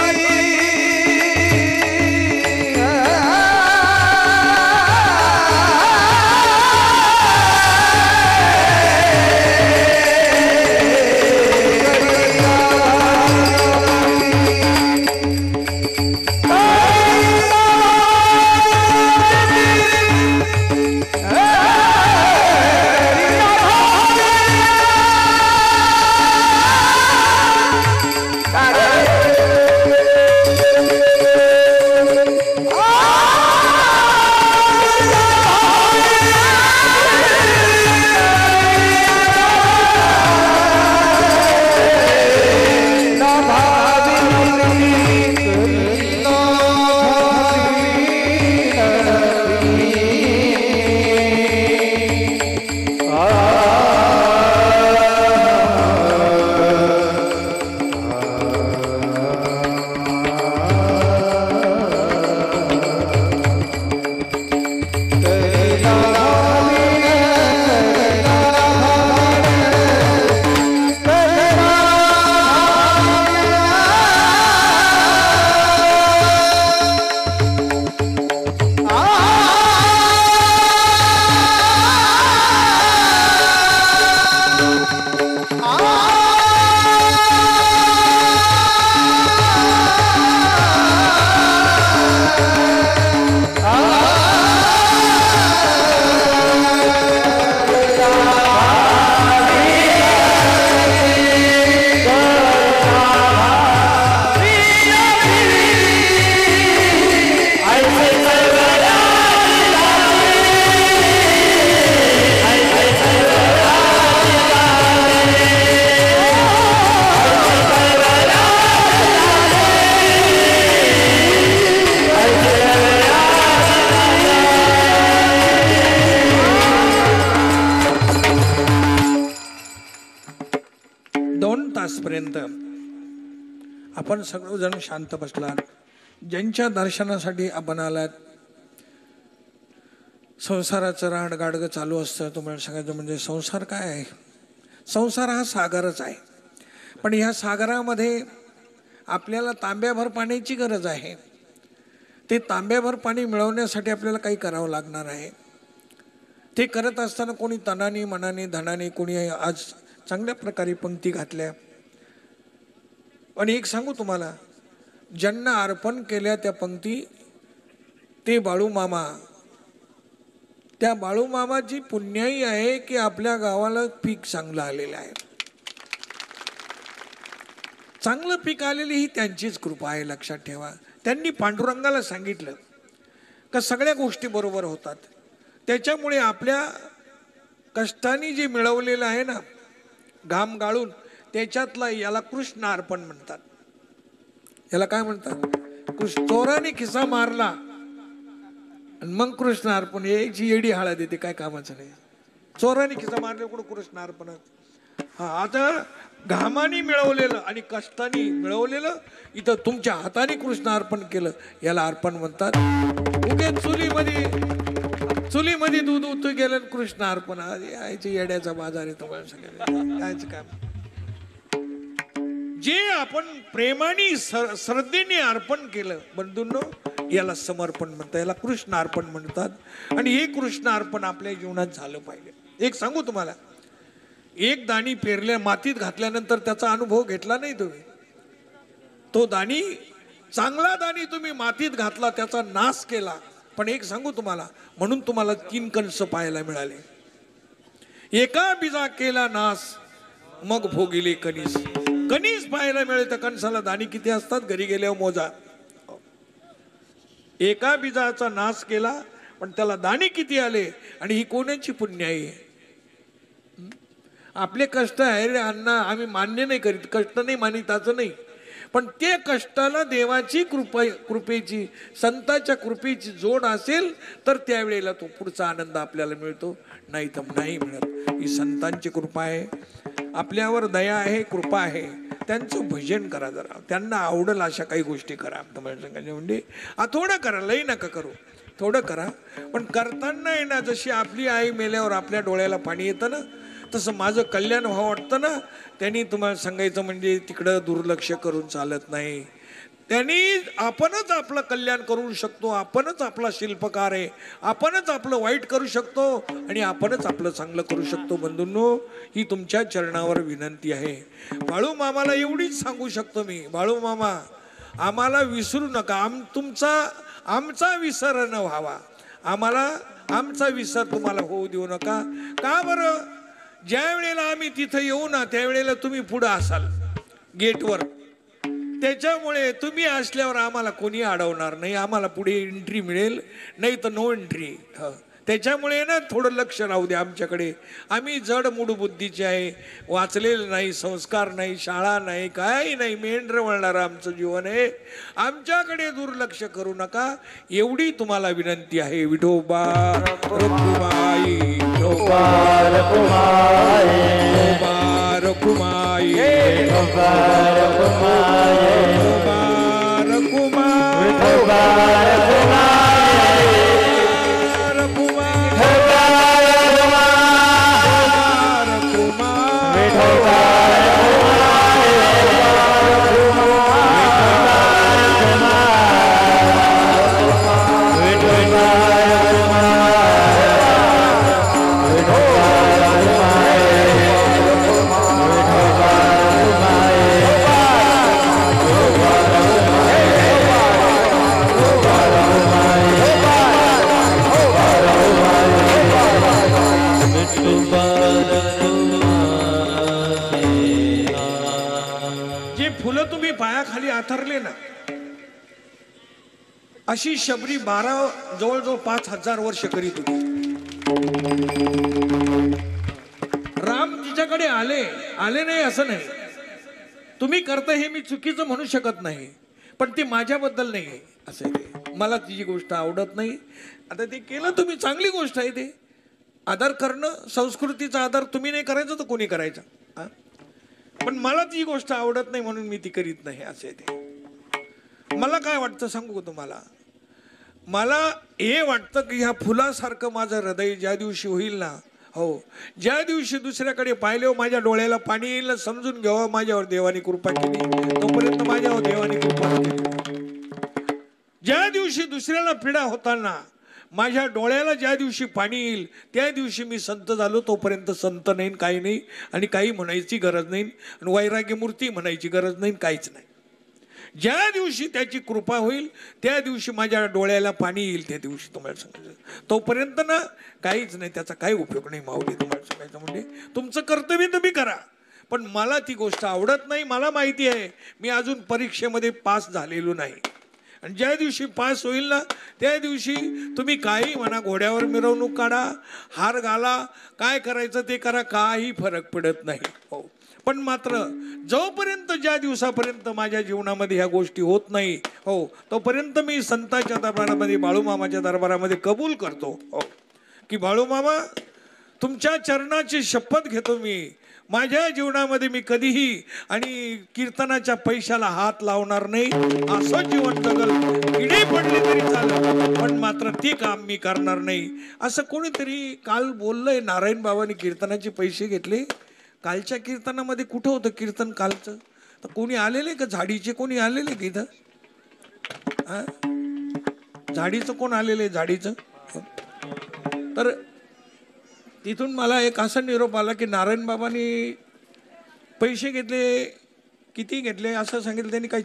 पर्यंत आपण सगळेजण शांत बसलात. ज्यांच्या दर्शनासाठी आपण आलात, संसाराचं राडगाडगं चालू असतं. तुम्हाला सांगायचं म्हणजे संसार काय आहे? संसार हा सागरच आहे. पण ह्या सागरामध्ये आपल्याला तांब्याभर पाण्याची गरज आहे. ते तांब्याभर पाणी मिळवण्यासाठी आपल्याला काही करावं लागणार आहे. ते करत असताना कोणी तनाने मनाने धनाने कोणी आज चांगल्या प्रकारे पंक्ती घातल्या. आणि एक सांगू तुम्हाला, ज्यांना अर्पण केल्या त्या पंक्ती, ते बाळूमामा, त्या बाळूमामाची पुण्याई आहे की आपल्या गावाला पीक चांगलं आलेलं आहे. चांगलं पीक आलेली ही त्यांचीच कृपा आहे, लक्षात ठेवा. त्यांनी पांडुरंगाला सांगितलं का सगळ्या गोष्टी बरोबर होतात. त्याच्यामुळे आपल्या कष्टाने जे मिळवलेलं आहे ना, घाम गाळून, त्याच्यातला याला कृष्ण अर्पण म्हणतात. याला काय म्हणतात? चोराने खिसा मारला आणि मग कृष्ण अर्पण. याची येडी हळद येते, काय कामाचं नाही. चोराने खिसा मारले कुठं कृष्ण अर्पण? हा, आता घामाने मिळवलेलं आणि कष्टाने मिळवलेलं इथं तुमच्या हाताने कृष्ण अर्पण केलं, याला अर्पण म्हणतात. उगे चुलीमध्ये दूध उतू गेलं कृष्ण अर्पण. यायची येड्याचा बाजार आहे तुम्हाला सगळ्यांना. कायच काम. जे आपण प्रेमाने श्रद्धेने अर्पण केलं बंधूंनो, याला समर्पण म्हणतात, याला कृष्ण अर्पण म्हणतात. आणि हे कृष्ण अर्पण आपल्या जीवनात झालं पाहिजे. एक सांगू तुम्हाला, एक दाणी पेरल्या मातीत घातल्यानंतर त्याचा अनुभव घेतला नाही तुम्ही. तो दाणी, चांगला दाणी तुम्ही मातीत घातला, त्याचा नाश केला. पण एक सांगू तुम्हाला, म्हणून तुम्हाला 3 कंस पाहायला मिळाले. एका बीजा केला नाश, मग भोगिले कणीस. कणीस पाहायला मिळेल. त्या कणसाला दाणी किती असतात घरी गेल्यावर मोजा. एका बीजाचा नाश केला पण त्याला दाणे किती आले. आणि ही कोणाची पुण्याई आहे? आपले कष्ट आहे रे अण्णा, आम्ही मान्य नाही करीत, कष्ट नाही मानिताचं नाही. पण ते कष्टाला देवाची कृपेची, संतांच्या कृपेची जोड असेल तर त्यावेळेला तो पुढचा आनंद आपल्याला मिळतो, नाही तर नाही मिळत. ही संतांची कृपा आहे, आपल्यावर दया आहे, कृपा आहे. त्यांचं भजन करा जरा, त्यांना आवडेल अशा काही गोष्टी करा. तुम्हाला सांगायचं म्हणजे थोडं करा, लई नका करू. थोडं करा, पण करताना आहे ना, जशी आपली आई मेल्यावर आपल्या डोळ्याला पाणी येतं ना, तसं माझं कल्याण व्हावं वाटतं ना, त्यांनी तुम्हाला सांगायचं म्हणजे तिकडं दुर्लक्ष करून चालत नाही. त्यांनी आपणच आपलं कल्याण करू शकतो, आपणच आपला शिल्पकार आहे, आपणच आपलं वाईट करू शकतो आणि आपणच आपलं चांगलं करू शकतो. बंधूंनो, ही तुमच्या चरणावर विनंती आहे. बाळू मामाला एवढीच सांगू शकतो मी, बाळू मामा आम्हाला विसरू नका, आमचा विसर न व्हावा, आम्हाला आमचा विसर तुम्हाला होऊ देऊ नका. का बरं? ज्या वेळेला आम्ही तिथं येऊ ना, त्यावेळेला तुम्ही पुढं असाल गेटवर, त्याच्यामुळे तुम्ही असल्यावर आम्हाला कोणी अडवणार नाही, आम्हाला पुढे एंट्री मिळेल, नाही तर नो एंट्री. त्याच्यामुळे ना थोडं लक्ष राहू द्या आमच्याकडे. आम्ही जड मूड बुद्धीचे आहे, वाचलेलं नाही, संस्कार नाही, शाळा नाही, काही नाही, मेंढर वळणारं आमचं जीवन आहे. आमच्याकडे दुर्लक्ष करू नका, एवढी तुम्हाला विनंती आहे. विठोबा रखुमाई, विठोबा रखुमाई, विठोबा रखुमाई, विठोबा रखुमाई, विठोबा रखुमाई, विठोबा आथरले ना, अशी शबरी 12 जवळजवळ 5,000 वर्ष करीत होती. राम तिच्याकडे आले नाही असं नाही, तुम्ही करता हे मी चुकीचं म्हणू शकत नाही, पण ते माझ्याबद्दल नाही आहे असं ते. मला तिची गोष्ट आवडत नाही. आता ते केलं तुम्ही, चांगली गोष्ट आहे. ते आदर करणं, संस्कृतीचा आदर तुम्ही नाही करायचा तर कोणी करायचा, पण मला ती गोष्ट आवडत नाही म्हणून मी ती करीत नाही असे ते. मला काय वाटतं सांगू का तुम्हाला? मला हे वाटतं की ह्या फुलासारखं माझं हृदय ज्या दिवशी होईल ना, हो, ज्या दिवशी दुसऱ्याकडे पाहिले माझ्या डोळ्याला पाणी येईल ना, समजून घ्यावं माझ्यावर देवानी कृपा केली. तोपर्यंत माझ्यावर देवानी कृपा केली. ज्या दिवशी दुसऱ्याला पीडा होताना माझ्या डोळ्याला ज्या दिवशी पाणी येईल त्या दिवशी मी संत झालो. तोपर्यंत संत नाही, काही नाही, आणि काही म्हणायची गरज नाही, आणि वैराग्य मूर्ती म्हणायची गरज नाही, काहीच नाही. ज्या दिवशी त्याची कृपा होईल त्या दिवशी माझ्या डोळ्याला पाणी येईल, त्या दिवशी तुम्हाला सांगायचं. तोपर्यंत ना काहीच नाही, त्याचा काही उपयोग नाही. माऊली तुम्हाला सांगायचं म्हणजे तुमचं कर्तव्य तुम्ही करा, पण मला ती गोष्ट आवडत नाही. मला माहिती आहे मी अजून परीक्षेमध्ये पास झालेलो नाही, आणि ज्या दिवशी पास होईल ना त्या दिवशी तुम्ही काही म्हणा, घोड्यावर मिरवणूक काढा, हार घाला, काय करायचं ते करा, काही फरक पडत नाही. हो, पण मात्र जोपर्यंत ज्या दिवसापर्यंत माझ्या जीवनामध्ये ह्या गोष्टी होत नाही, हो, तोपर्यंत मी संतांच्या दरबारामध्ये, बाळूमामाच्या दरबारामध्ये कबूल करतो, हो, की बाळूमामा तुमच्या चरणाची शपथ घेतो मी, माझ्या जीवनामध्ये मी कधीही आणि कीर्तनाच्या पैशाला हात लावणार नाही. असं जीवन जगल, किडे पडले तरी चालेल, पण मात्र ते काम मी करणार नाही. असं कोणीतरी काल बोललंय, नारायण बाबांनी कीर्तनाचे पैसे घेतले. कालच्या कीर्तनामध्ये कुठं होतं कीर्तन कालचं? तर कोणी आलेले का झाडीचे? कोणी आलेले की इथं? झाडीचं कोण आलेले? झाडीचं? तर तिथून मला एक असा निरोप आला की नारायण बाबांनी पैसे घेतले. किती घेतले असं सांगितलं त्यांनी? काही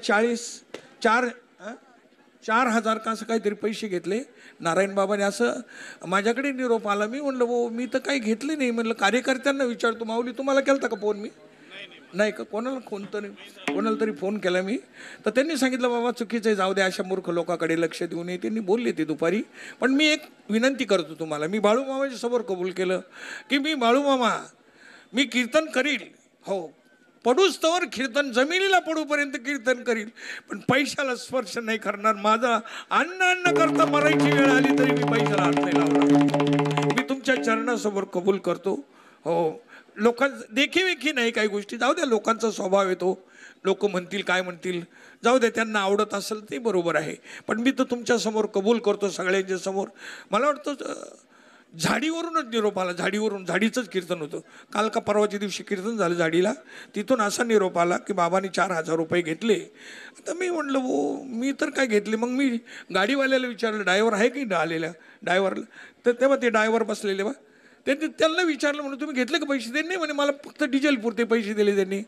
4,000 का असं काहीतरी पैसे घेतले नारायण बाबांनी, असं माझ्याकडे निरोप आला. मी म्हणलं हो मी तर काही घेतले नाही. म्हणलं कार्यकर्त्यांना विचारतो. माऊली तुम्हाला केलता का फोन? मी नाही का, कोणाला तरी फोन केला मी, तर त्यांनी सांगितलं बाबा चुकीचं आहे, जाऊ द्या, अशा मूर्ख लोकांकडे लक्ष देऊ नये. त्यांनी बोलले ते दुपारी. पण मी एक विनंती करतो तुम्हाला, मी बाळूमामाच्या समोर कबूल केलं की मी बाळूमामा मी कीर्तन करील, हो, पडूस तवर कीर्तन, जमिनीला पडूपर्यंत कीर्तन करील, पण पैशाला स्पर्श नाही करणार. माझा अन्न करता मरायची वेळ आली तरी मी पैशाला हात नाही लावणार. मी तुमच्या चरणासमोर कबूल करतो. हो, लोकांचं देखीवेखी नाही, काही गोष्टी जाऊ द्या, लोकांचा स्वभाव येतो. लोक म्हणतील काय म्हणतील, जाऊ दे, त्यांना आवडत असेल ते बरोबर आहे. पण मी तर तुमच्यासमोर कबूल करतो सगळ्यांच्या समोर. मला वाटतं झाडीवरूनच निरोप आला, झाडीवरून, झाडीचंच कीर्तन होतं काल का परवाच्या दिवशी कीर्तन झालं झाडीला. तिथून असा निरोप आला की बाबांनी 4,000 रुपये घेतले. आता मी म्हटलं हो मी तर काय घेतले. मग मी गाडीवाल्याला विचारलं, ड्रायव्हर आहे की आलेल्या ड्रायव्हरला, तर तेव्हा ते ड्रायव्हर बसलेले बा, त्यांना विचारलं म्हणून तुम्ही घेतले का पैसे. त्यांनी म्हणे मला फक्त डिझेल पुरते पैसे दिले त्यांनी.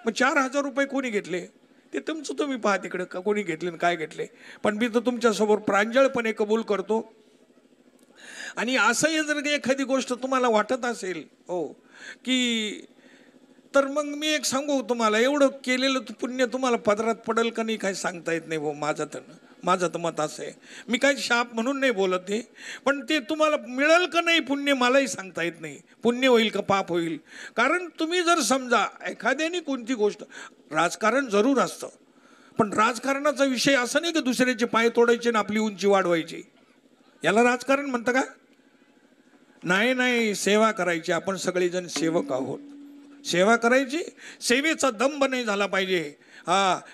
मग 4,000 रुपये कोणी घेतले ते तुमचं तुम्ही पहा तिकडं का कोणी घेतले काय घेतले. पण मी तर तुमच्यासमोर प्रांजळपणे कबूल करतो. आणि असंही जर एखादी गोष्ट तुम्हाला वाटत असेल हो की, तर मग मी एक सांगू तुम्हाला, एवढं केलेलं पुण्य तुम्हाला पदरात पडेल का नाही काही सांगता येत नाही भाऊ. माझं तर मत असं आहे. मी काही शाप म्हणून नाही बोलत आहे, पण ते तुम्हाला मिळेल का नाही पुण्य मलाही सांगता येत नाही. पुण्य होईल का पाप होईल. कारण तुम्ही जर समजा एखाद्याने कोणती गोष्ट, राजकारण जरूर असतं, पण राजकारणाचा विषय असा नाही की दुसऱ्याचे पाय तोडायचे आणि आपली उंची वाढवायची. याला राजकारण म्हणतं का? नाही, सेवा करायची. आपण सगळेजण सेवक आहोत. सेवा करायची, सेवेचा दंभ नाही झाला पाहिजे.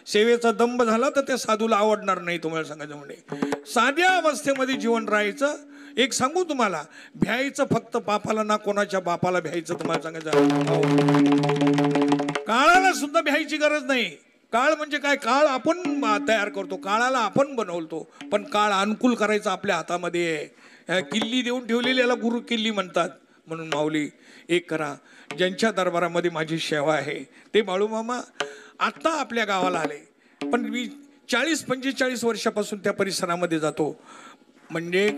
सेवेचा दंभ झाला तर त्या साधूला आवडणार नाही. तुम्हाला सांगायचं म्हणजे साध्या अवस्थेमध्ये जीवन राहायचं. एक सांगू तुम्हाला, भ्यायचं फक्त पापाला, ना कोणाच्या बापाला भ्यायचं. तुम्हाला सांगायचं काळाला सुद्धा भ्यायची गरज नाही. काळ म्हणजे काय, काळ आपण तयार करतो, काळाला आपण बनवतो, पण काळ अनुकूल करायचा आपल्या हातामध्ये आहे. किल्ली देऊन ठेवलेली याला गुरु किल्ली म्हणतात. म्हणून माऊली एक करा, ज्यांच्या दरबारामध्ये माझी सेवा आहे ते बाळूमामा आत्ता आपल्या गावाला आले, पण मी 40-45 वर्षापासून त्या परिसरामध्ये जातो. म्हणजे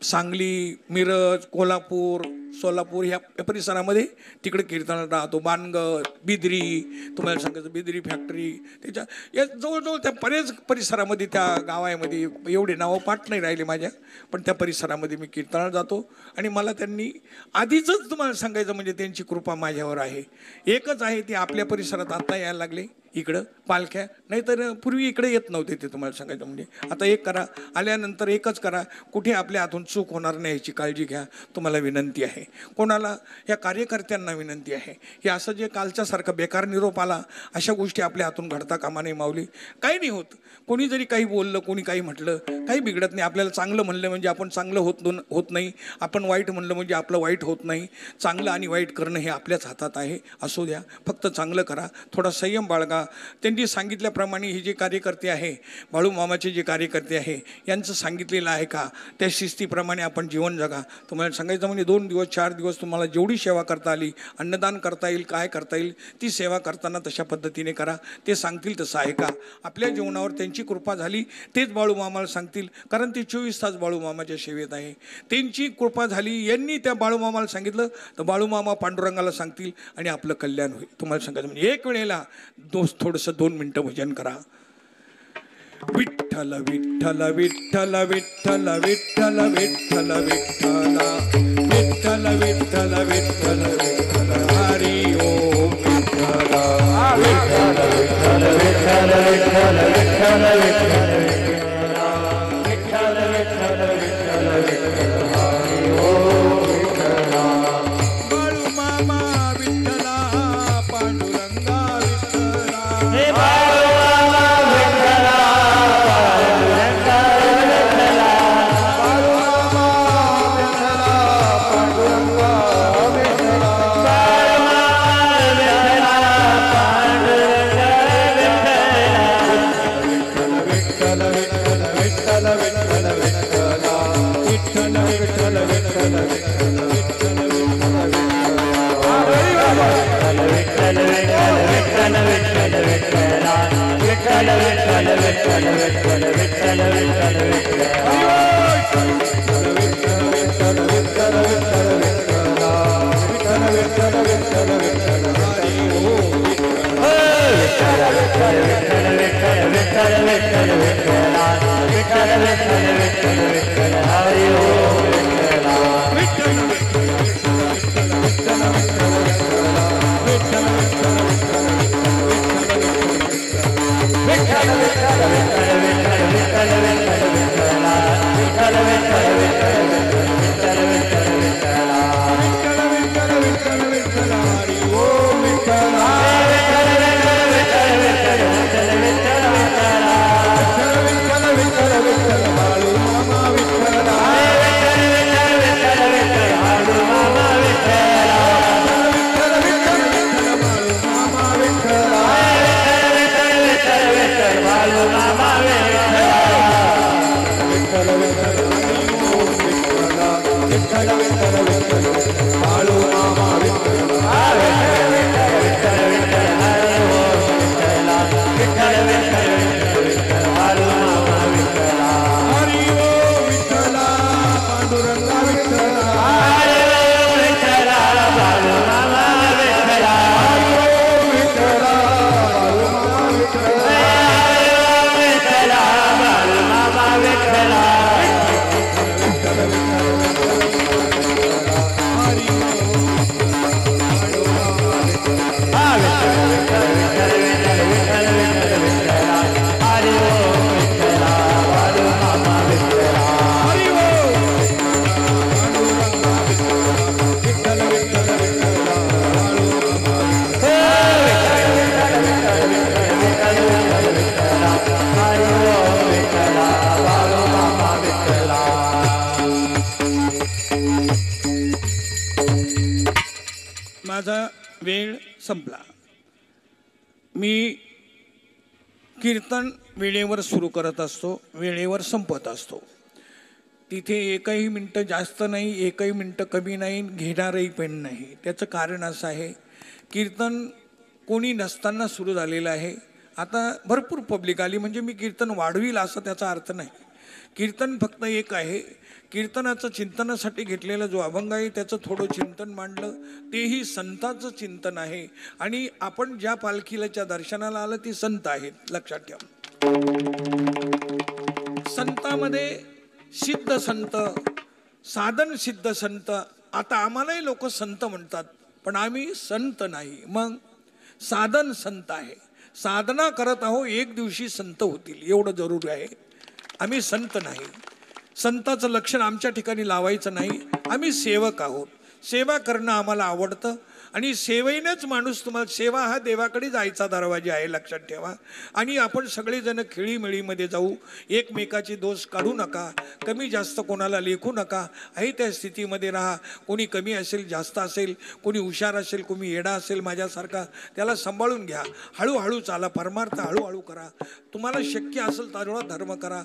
सांगली, मिरज, कोल्हापूर, सोलापूर ह्या परिसरामध्ये तिकडे कीर्तनाला राहतो. बाणगड, बिदरी, तुम्हाला सांगायचं बिदरी फॅक्टरी, त्याच्या या जवळजवळ त्या बरेच परिसरामध्ये, त्या गावामध्ये एवढे नावं पाठ नाही राहिले माझ्या, पण त्या परिसरामध्ये मी कीर्तनाला जातो. आणि मला त्यांनी आधीच तुम्हाला सांगायचं म्हणजे त्यांची कृपा माझ्यावर आहे. एकच आहे, ते आपल्या परिसरात आता यायला लागले इकडं पालख्या, नाहीतर पूर्वी इकडे येत नव्हते ते. तुम्हाला सांगायचं म्हणजे आता एक करा, आल्यानंतर एकच करा, कुठे आपल्या हातून चूक होणार नाही याची काळजी घ्या. तुम्हाला विनंती आहे, कोणाला या कार्यकर्त्यांना विनंती आहे, हे असं जे कालच्यासारखं बेकार निरोप आला अशा गोष्टी आपल्या हातून घडता कामा नये माऊली. काही नाही होत. कोणी जरी काही बोललं, कोणी काही म्हटलं, काही बिघडत नाही. आपल्याला चांगलं म्हणलं म्हणजे आपण चांगलं होत नाही, आपण वाईट म्हणलं म्हणजे आपलं वाईट होत नाही. चांगलं आणि वाईट करणं हे आपल्याच हातात आहे. असू द्या, फक्त चांगलं करा, थोडा संयम बाळगा. त्यांनी सांगितल्याप्रमाणे हे जे कार्यकर्ते आहे, बाळूमामाचे जे कार्यकर्ते आहे, यांचं सांगितलेलं आहे का त्या शिस्तीप्रमाणे आपण जीवन जगा. तुम्हाला सांगायचं म्हणजे 2 दिवस 4 दिवस तुम्हाला जेवढी सेवा करता आली, अन्नदान करता येईल, काय करता येईल, ती सेवा करताना तशा पद्धतीने करा. ते सांगतील तसं आहे का. आपल्या जीवनावर त्यांची कृपा झाली तेच बाळूमामाला सांगतील, कारण ते 24 तास बाळूमामाच्या सेवेत आहे. त्यांची कृपा झाली, यांनी त्या बाळूमामाला सांगितलं तर बाळूमामा पांडुरंगाला सांगतील आणि आपलं कल्याण होईल. तुम्हाला सांगायचं म्हणजे एक वेळेला थोडंसं 2 मिनिटं भजन करा. विठ्ठल विठ्ठल विठ्ठल विठ्ठल विठ्ठल विठ्ठल विठ्ठल विठ्ठल विठ्ठल विठ्ठल हरी ओम विठ्ठल विठ्ठल विठ्ठल विठ्ठल विठ्ठल विठ्ठल विठ्ठल विठ्ठल विठ्ठल विठ्ठल विठ्ठल हरी ओम विठ्ठल. बाळूमामा विठ्ठला, पांडुरंगा विठ्ठला, हे बाळूमामा विठ्ठला, पांडुरंगा विठ्ठला, बाळूमामा विठ्ठला, पांडुरंगा विठ्ठला, विठ्ठल विठ्ठल विठ्ठल विठ्ठल विठ्ठला, विठ्ठल विठ्ठल विठ्ठल विठ्ठल विठ्ठल विठ्ठल विठ्ठल विठ्ठल विठ्ठल बाळू मामा विठ्ठल विठ्ठल विठ्ठल विठ्ठल हरे हो विठ्ठला विठ्ठल विठ्ठल विठ्ठल विठ्ठल बाळू मामा विठ्ठला हरी हो विठ्ठला पांडुरंगा विठ्ठला हरे हो विठ्ठला बाळू मामा विठ्ठला हरी हो विठ्ठला बाळू मामा विठ्ठला हरे हो विठ्ठला बाळू मामा विठ्ठला माझा वेळ संपला. मी कीर्तन वेळेवर सुरू करत असतो, वेळेवर संपत असतो. तिथे एकही मिनटं जास्त नाही, एकही मिनटं कमी नाही, घेणारही पण नाही. त्याचं कारण असं आहे, कीर्तन कोणी नसताना सुरू झालेलं आहे. आता भरपूर पब्लिक आली म्हणजे मी कीर्तन वाढवील असं त्याचा अर्थ नाही. कीर्तन फक्त एक आहे. कीर्तनाचं चिंतनासाठी घेतलेला जो अभंग आहे त्याचं थोडं चिंतन मांडलं, तेही संताचं चिंतन आहे. आणि आपण ज्या पालखीलाच्या दर्शनाला आलं ती संत आहेत, लक्षात ठेवा. संतामध्ये सिद्ध संत, साधन सिद्ध संत. आता आम्हालाही लोक संत म्हणतात, पण आम्ही संत नाही. मग साधन संत आहे. साधना करत आहो, एक दिवशी संत होतील एवढं जरूर आहे. आम्ही संत नाही. संताचं लक्षण आमच्या ठिकाणी लावायचं नाही. आम्ही सेवक आहोत. सेवा करणं आम्हाला आवडतं आणि सेवेनेच माणूस, तुम्हाला सेवा हा देवाकडे जायचा दरवाजा आहे, लक्षात ठेवा. आणि आपण सगळेजण खेळीमेळीमध्ये जाऊ, एकमेकाचे दोष काढू नका, कमी जास्त कोणाला लेखू नका. आहे त्या स्थितीमध्ये राहा. कोणी कमी असेल, जास्त असेल, कोणी हुशार असेल, कोणी येडा असेल माझ्यासारखा, त्याला सांभाळून घ्या. हळूहळू चाला, परमार्थ हळूहळू करा. तुम्हाला शक्य असेल तेवढा धर्म करा.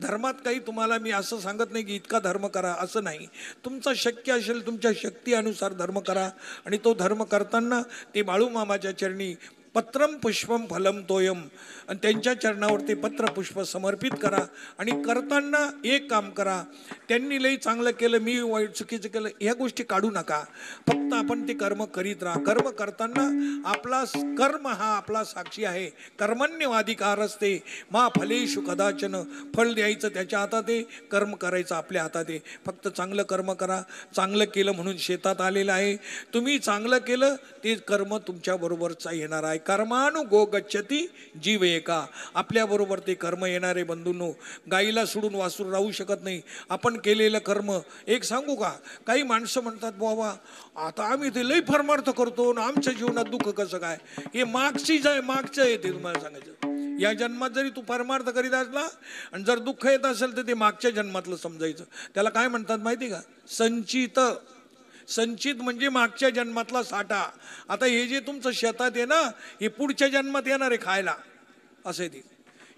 धर्मात काही तुम्हाला मी असं सांगत नाही की इतका धर्म करा, असं नाही. तुमचा शक्य असेल तुमच्या शक्तीनुसार धर्म करा. आणि तो धर्म करताना ते बाळूमामाच्या चरणी पत्रम पुष्पम फलम तोयम, आणि त्यांच्या चरणावर ते पत्र पुष्प समर्पित करा. आणि करताना एक काम करा, त्यांनी लई चांगलं केलं, मी वाईट चुकीचं केलं, ह्या गोष्टी काढू नका. फक्त आपण ते कर्म करीत राहा. कर्म करताना आपला कर्म हा आपला साक्षी आहे. कर्मण्यवाधिकार असते मा फलेषु कदाचन. फळ द्यायचं त्याच्या हातात आहे, कर्म करायचं आपल्या हातात आहे. फक्त चांगलं कर्म करा. चांगलं केलं म्हणून शेतात आलेलं आहे. तुम्ही चांगलं केलं ते कर्म तुमच्याबरोबरच येणार आहे. कर्मानुगो गच्छती जीव एका. आपल्याबरोबर ते कर्म येणारे बंधूंनो. गाईला सोडून वासरू राहू शकत नाही. आपण केलेलं कर्म, एक सांगू का, काही माणसं म्हणतात बाबा आता आम्ही ते लई परमार्थ करतो ना, आमच्या जीवनात दुःख कसं काय. हे मागचं आहे ते तुम्हाला सांगायचं. या जन्मात जरी तू परमार्थ करीत असला आणि जर दुःख येत असेल तर ते मागच्या जन्मातलं समजायचं. त्याला काय म्हणतात माहिती का, संचित. संचित म्हणजे मागच्या जन्मातला साठा. आता हे जे तुमचं शेतात आहे ना, हे पुढच्या जन्मात येणार आहे खायला, असे ते.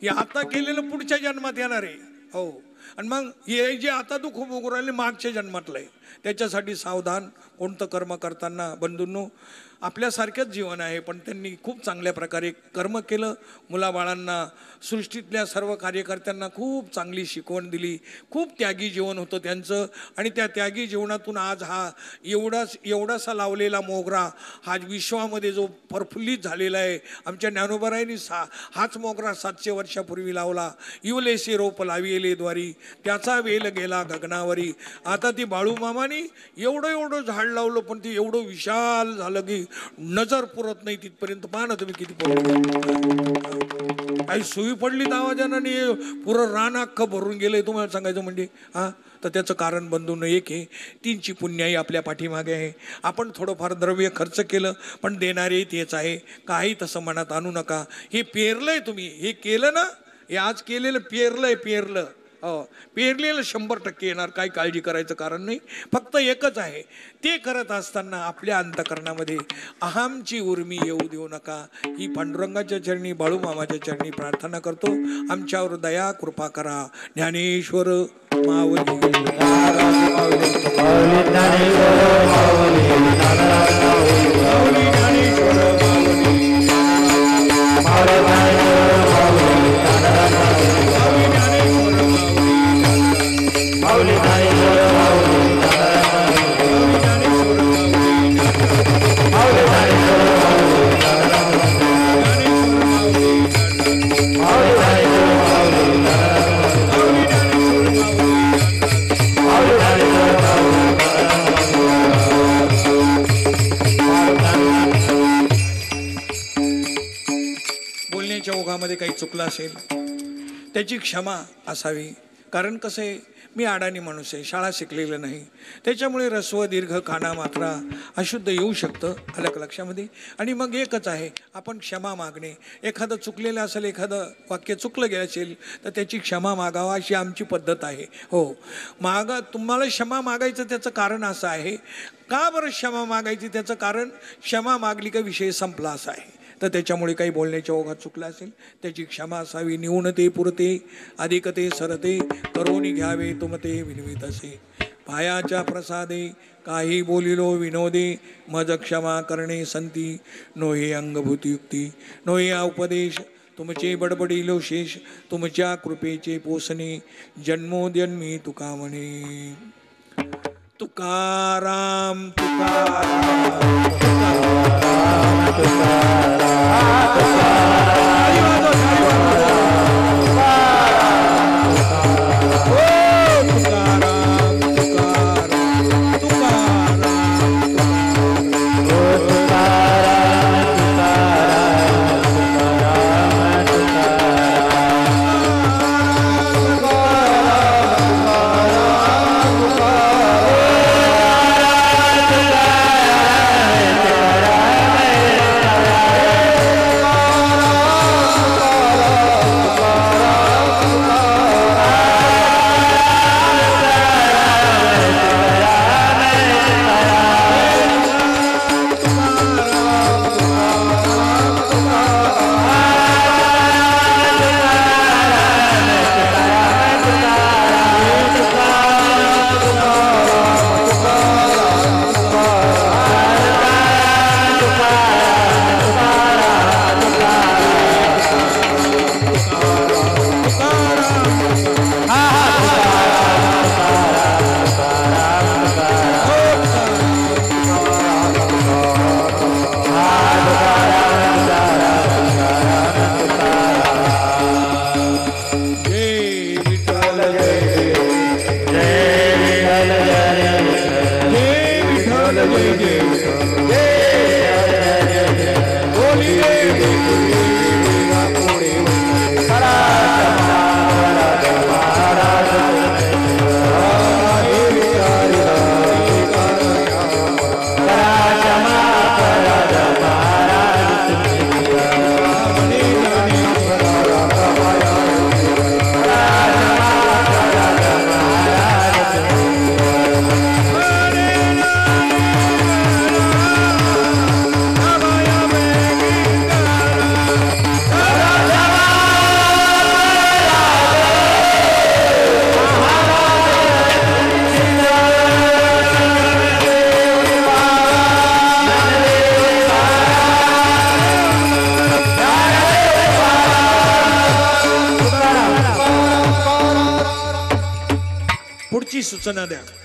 हे आता केलेलं पुढच्या जन्मात येणार आहे. हो. आणि मग हे जे आता दुःख भोगू राहिले मागच्या जन्मातलं आहे. त्याच्यासाठी सावधान. कोणतं कर्म करताना बंधूंनो, आपल्यासारखंच जीवन आहे, पण त्यांनी खूप चांगल्या प्रकारे कर्म केलं. मुलाबाळांना, सृष्टीतल्या सर्व कार्यकर्त्यांना खूप चांगली शिकवण दिली. खूप त्यागी जीवन होतं त्यांचं. आणि त्या त्यागी जीवनातून आज हा एवढासा लावलेला मोगरा हा विश्वामध्ये जो प्रफुल्लित झालेला आहे. आमच्या ज्ञानोबारायांनी हाच मोगरा 700 वर्षापूर्वी लावला. इवलेसे रोप लाविले द्वारी, त्याचा वेल गेला गगनावरी. आता ती बाळूमामानी एवढं झाड लावलं, पण ते एवढं विशाल झालं की नजर पुरत नाही तिथपर्यंत. पहा ना तुम्ही किती काही सुई पडली तर आवाजाने पुरं रान अख्खं भरून गेलंय. तुम्हाला सांगायचं म्हणजे तर त्याचं कारण बंधून एक आहे, तीनची पुण्याई आपल्या पाठीमागे आहे. आपण थोडंफार द्रव्य खर्च केलं, पण देणारे तेच आहे. काही तसं मनात आणू नका. हे पेरलंय तुम्ही, हे केलं ना, हे आज केलेलं पेरलं. पेरलेलं 100% येणार. काही काळजी करायचं कारण नाही. फक्त एकच आहे, ते करत असताना आपल्या अंतकरणामध्ये अहमची उर्मी येऊ देऊ नका. ही पांडुरंगाच्या चरणी, बाळूमामाच्या चरणी प्रार्थना करतो. आमच्यावर दया कृपा करा. ज्ञानेश्वर माऊली. त्याच्यामध्ये काही चुकलं असेल त्याची क्षमा असावी. कारण कसं आहे, मी अडाणी माणूस आहे, शाळा शिकलेलं नाही, त्याच्यामुळे ऱ्हस्व दीर्घ काना मात्रा अशुद्ध येऊ शकतं, आलं का लक्षामध्ये. आणि मग एकच आहे, आपण क्षमा मागणे. एखादं चुकलेलं असेल, एखादं वाक्य चुकलं गेलं असेल तर त्याची क्षमा मागावा, अशी आमची पद्धत आहे. हो, तुम्हाला क्षमा मागायचं त्याचं कारण असं आहे. का बरं क्षमा मागायची? त्याचं कारण क्षमा मागली का विषय संपला असं आहे. तर त्याच्यामुळे काही बोलण्याच्या ओघात चुकलं असेल त्याची क्षमा असावी. न्यूनते पुरते अधिकते सरते करोनी घ्यावे तुमते विनवित असे. पायाच्या प्रसादे काही बोलिलो विनोदे मज क्षमा करणे संती. नोहे अंगभूतयुक्ती नोहे उपदेश तुमचे बडबडिलो शेष. तुमच्या कृपेचे पोसणे जन्मोजन्मी तुका म्हणे. तुकाराम तुकाराम सूचना द्या.